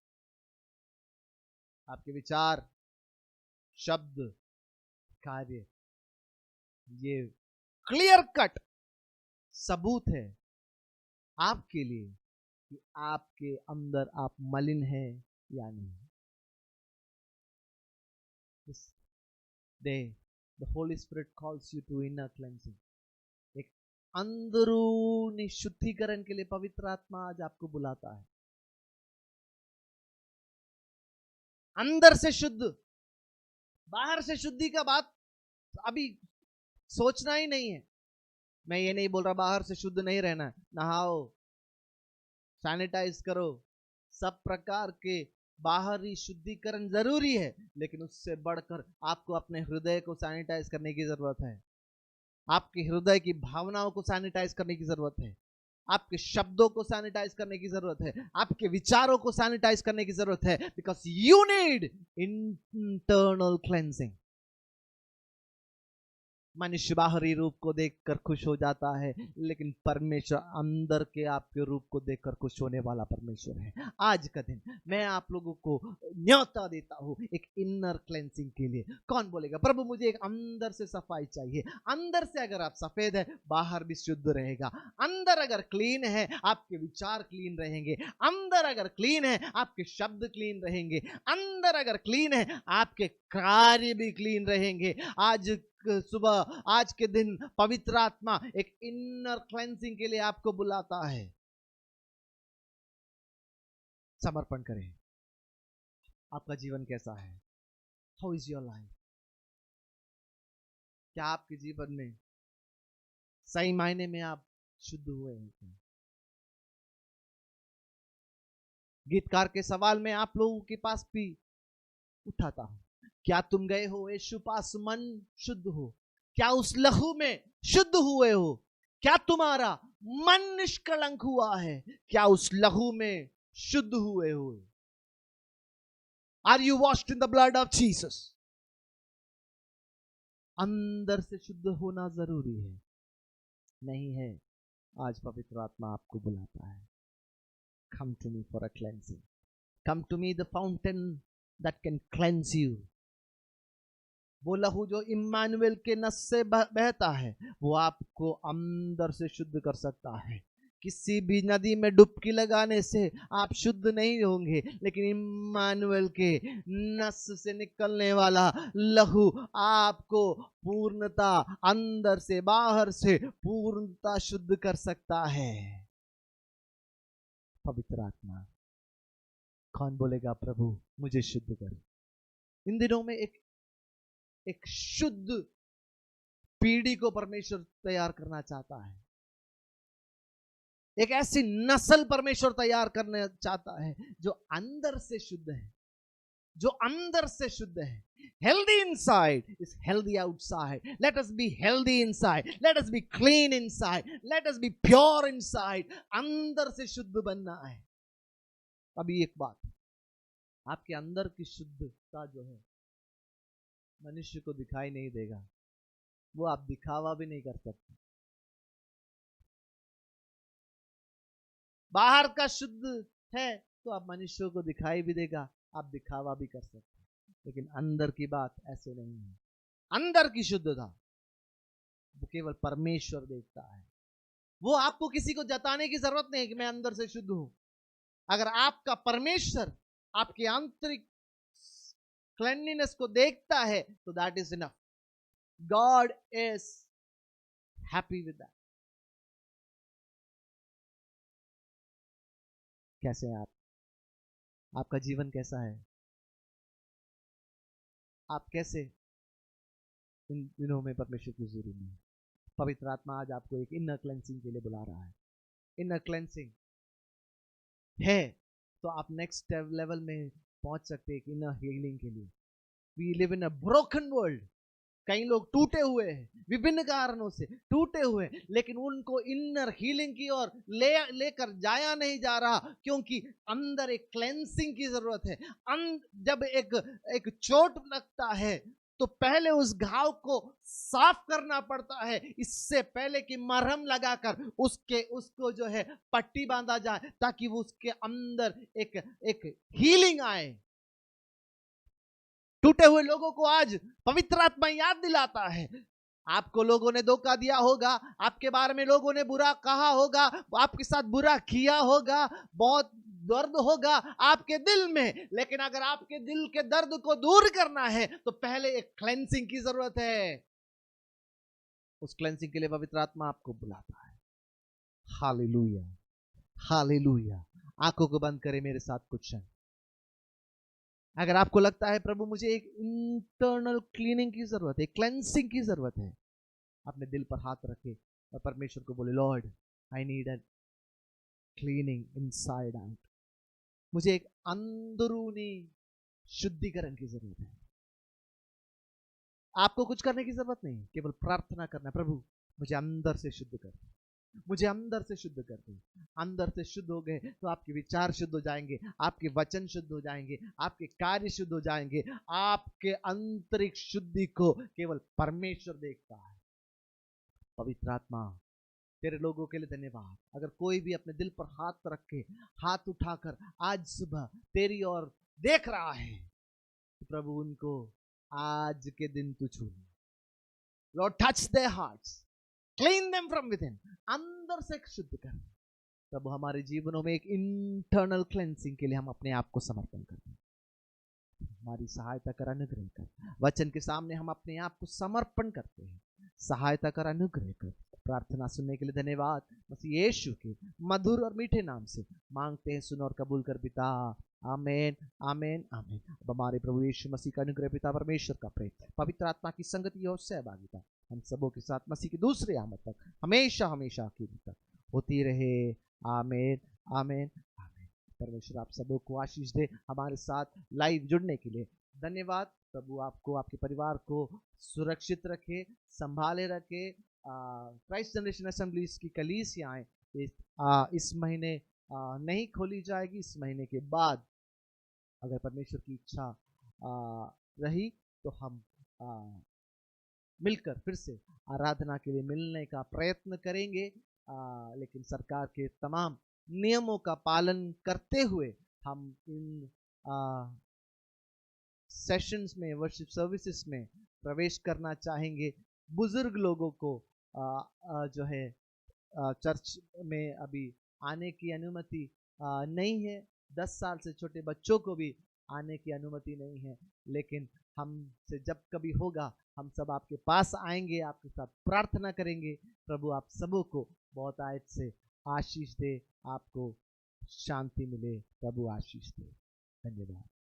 आपके विचार, शब्द, कार्य, ये क्लियर कट सबूत है आपके लिए कि आपके अंदर आप मलिन है या नहीं। This day, the Holy Spirit calls you to inner cleansing. एक अंदरूनी शुद्धिकरण के लिए पवित्र आत्मा आज आपको बुलाता है। अंदर से शुद्ध, बाहर से शुद्धि का बात अभी सोचना ही नहीं है। मैं ये नहीं बोल रहा बाहर से शुद्ध नहीं रहना है। नहाओ, सैनिटाइज करो, सब प्रकार के बाहरी शुद्धिकरण जरूरी है, लेकिन उससे बढ़कर आपको अपने हृदय को सैनिटाइज करने की जरूरत है। आपके हृदय की भावनाओं को सैनिटाइज करने की जरूरत है। आपके शब्दों को सैनिटाइज करने की जरूरत है। आपके विचारों को सैनिटाइज करने की जरूरत है, because you need internal cleansing. मनुष्य बाहरी रूप को देखकर खुश हो जाता है, लेकिन परमेश्वर अंदर के आपके रूप को देखकर खुश होने वाला परमेश्वर है। आज का दिन मैं आप लोगों को न्योता देता हूं एक इनर क्लेंसिंग के लिए। कौन बोलेगा प्रभु मुझे एक अंदर से सफाई चाहिए? अंदर से अगर आप सफेद है, बाहर भी शुद्ध रहेगा। अंदर अगर क्लीन है, आपके विचार क्लीन रहेंगे। अंदर अगर क्लीन है, आपके शब्द क्लीन रहेंगे। अंदर अगर क्लीन है, आपके कार्य भी क्लीन रहेंगे। आज सुबह, आज के दिन पवित्र आत्मा एक इनर क्लेंसिंग के लिए आपको बुलाता है। समर्पण करें। आपका जीवन कैसा है? How is your life? क्या आपके जीवन में सही मायने में आप शुद्ध हुए हैं? गीतकार के सवाल में आप लोगों के पास भी उठाता हूं, क्या तुम गए हो यीशु पास मन शुद्ध हो? क्या उस लहू में शुद्ध हुए हो? क्या तुम्हारा मन निष्कलंक हुआ है? क्या उस लहू में शुद्ध हुए हो? Are you washed in the blood of Jesus? अंदर से शुद्ध होना जरूरी है। नहीं है, आज पवित्र आत्मा आपको बुलाता है। Come to me for a cleansing. Come to me, the fountain that can cleanse you. वो लहू जो इम्मानुएल के नस से बहता है, वो आपको अंदर से शुद्ध कर सकता है। किसी भी नदी में डुबकी लगाने से आप शुद्ध नहीं होंगे, लेकिन इम्मानुएल के नस से निकलने वाला लहू आपको पूर्णता, अंदर से बाहर से पूर्णता शुद्ध कर सकता है। पवित्र आत्मा, कौन बोलेगा प्रभु मुझे शुद्ध कर? इन दिनों में एक शुद्ध पीढ़ी को परमेश्वर तैयार करना चाहता है। एक ऐसी नस्ल परमेश्वर तैयार करना चाहता है जो अंदर से शुद्ध है, जो अंदर से शुद्ध है। Healthy inside is healthy outside. Let us be healthy inside, let us B clean inside, let us B pure inside. अंदर से शुद्ध बनना है। अभी एक बात, आपके अंदर की शुद्धता जो है मनुष्य को दिखाई नहीं देगा, वो आप दिखावा भी नहीं कर सकते। बाहर का शुद्ध है तो आप मनुष्यों को दिखाई भी देगा, आप दिखावा भी कर सकते हैं, लेकिन अंदर की बात ऐसे नहीं है। अंदर की शुद्धता वो केवल परमेश्वर देखता है। वो आपको किसी को जताने की जरूरत नहीं कि मैं अंदर से शुद्ध हूं। अगर आपका परमेश्वर आपके आंतरिक क्लीनलीनेस को देखता है तो that is enough. God is happy with that. कैसे हैं आप? आपका जीवन कैसा है? आप कैसे इन दिनों में परमेश्वर की हुजूरी में? पवित्र आत्मा आज आपको एक इनर क्लेंसिंग के लिए बुला रहा है। इनर क्लेंसिंग है तो आप नेक्स्ट लेवल में पहुंच सकते हैं, इनर हीलिंग के लिए। We live in a broken world. कई लोग टूटे हुए हैं, विभिन्न कारणों से टूटे हुए हैं, लेकिन उनको इनर हीलिंग की ओर लेकर जाया नहीं जा रहा, क्योंकि अंदर एक क्लेंसिंग की जरूरत है। जब एक चोट लगता है तो पहले उस घाव को साफ करना पड़ता है, इससे पहले कि मरहम लगाकर उसको जो है पट्टी बांधा जाए, ताकि वो उसके अंदर एक हीलिंग आए। टूटे हुए लोगों को आज पवित्र आत्मा याद दिलाता है। आपको लोगों ने धोखा दिया होगा, आपके बारे में लोगों ने बुरा कहा होगा, आपके साथ बुरा किया होगा, बहुत दर्द होगा आपके दिल में, लेकिन अगर आपके दिल के दर्द को दूर करना है तो पहले एक क्लेंसिंग की जरूरत है। उस क्लेंसिंग के लिए पवित्र आत्मा आपको बुलाता है। Hallelujah, hallelujah. आंखों को बंद करें मेरे साथ कुछ क्षण। अगर आपको लगता है प्रभु मुझे एक इंटरनल क्लीनिंग की जरूरत है, क्लेंसिंग की जरूरत है, अपने दिल पर हाथ रखे और परमेश्वर को बोले, Lord I need a cleaning inside out. मुझे एक अंदरूनी शुद्धिकरण की जरूरत है। आपको कुछ करने की जरूरत नहीं, केवल प्रार्थना करना, प्रभु मुझे अंदर से शुद्ध कर, मुझे अंदर से शुद्ध कर दे। अंदर से शुद्ध हो गए तो आपके विचार शुद्ध हो जाएंगे, आपके वचन शुद्ध हो जाएंगे, आपके कार्य शुद्ध हो जाएंगे। आपके आंतरिक शुद्धि को केवल परमेश्वर देखता है। पवित्र आत्मा, तेरे लोगों के लिए धन्यवाद। अगर कोई भी अपने दिल पर हाथ रख के, हाथ उठाकर आज सुबह तेरी ओर देख रहा है, तो प्रभु उनको आज के दिन तू छू ले। Lord touch there hearts, clean them from with in. अंदर से शुद्ध कर प्रभु। हमारे जीवनों में एक इंटरनल क्लेंसिंग के लिए हम अपने आप को समर्पण करते हैं। हमारी सहायता कर, अनुग्रह कर। वचन के सामने हम अपने आप को समर्पण करते हैं। सहायता कर, अनुग्रह कर। प्रार्थना सुनने के लिए धन्यवाद। मसीह यीशु के मधुर और मीठे नाम से मांगते हैं, सुन और कबूल कर पिता। आमीन, आमीन, आमीन। अब हमारे प्रभु यीशु मसीह का अनुग्रह, पिता परमेश्वर का प्रेम, पवित्र आत्मा की संगति और सहभागिता हम सबों के साथ मसीह की दूसरी आमद तक हमेशा हमेशा की तक होती रहे। आमीन, आमीन, आमीन। परमेश्वर आप सबों को आशीष दे। हमारे साथ लाइव जुड़ने के लिए धन्यवाद। प्रभु आपको, आपके परिवार को सुरक्षित रखे, संभाले रखे। क्राइस्ट जनरेशन असेंबलीज की कलीसियाएं इस महीने नहीं खोली जाएगी। इस महीने के बाद अगर परमेश्वर की इच्छा रही तो हम मिलकर फिर से आराधना के लिए मिलने का प्रयत्न करेंगे, लेकिन सरकार के तमाम नियमों का पालन करते हुए हम इन सेशंस में, वर्शिप सर्विसेज में प्रवेश करना चाहेंगे। बुजुर्ग लोगों को जो है चर्च में अभी आने की अनुमति नहीं है। 10 साल से छोटे बच्चों को भी आने की अनुमति नहीं है। लेकिन हमसे जब कभी होगा, हम सब आपके पास आएंगे, आपके साथ प्रार्थना करेंगे। प्रभु आप सबों को बहुत आयत से आशीष दे, आपको शांति मिले। प्रभु आशीष दे। धन्यवाद।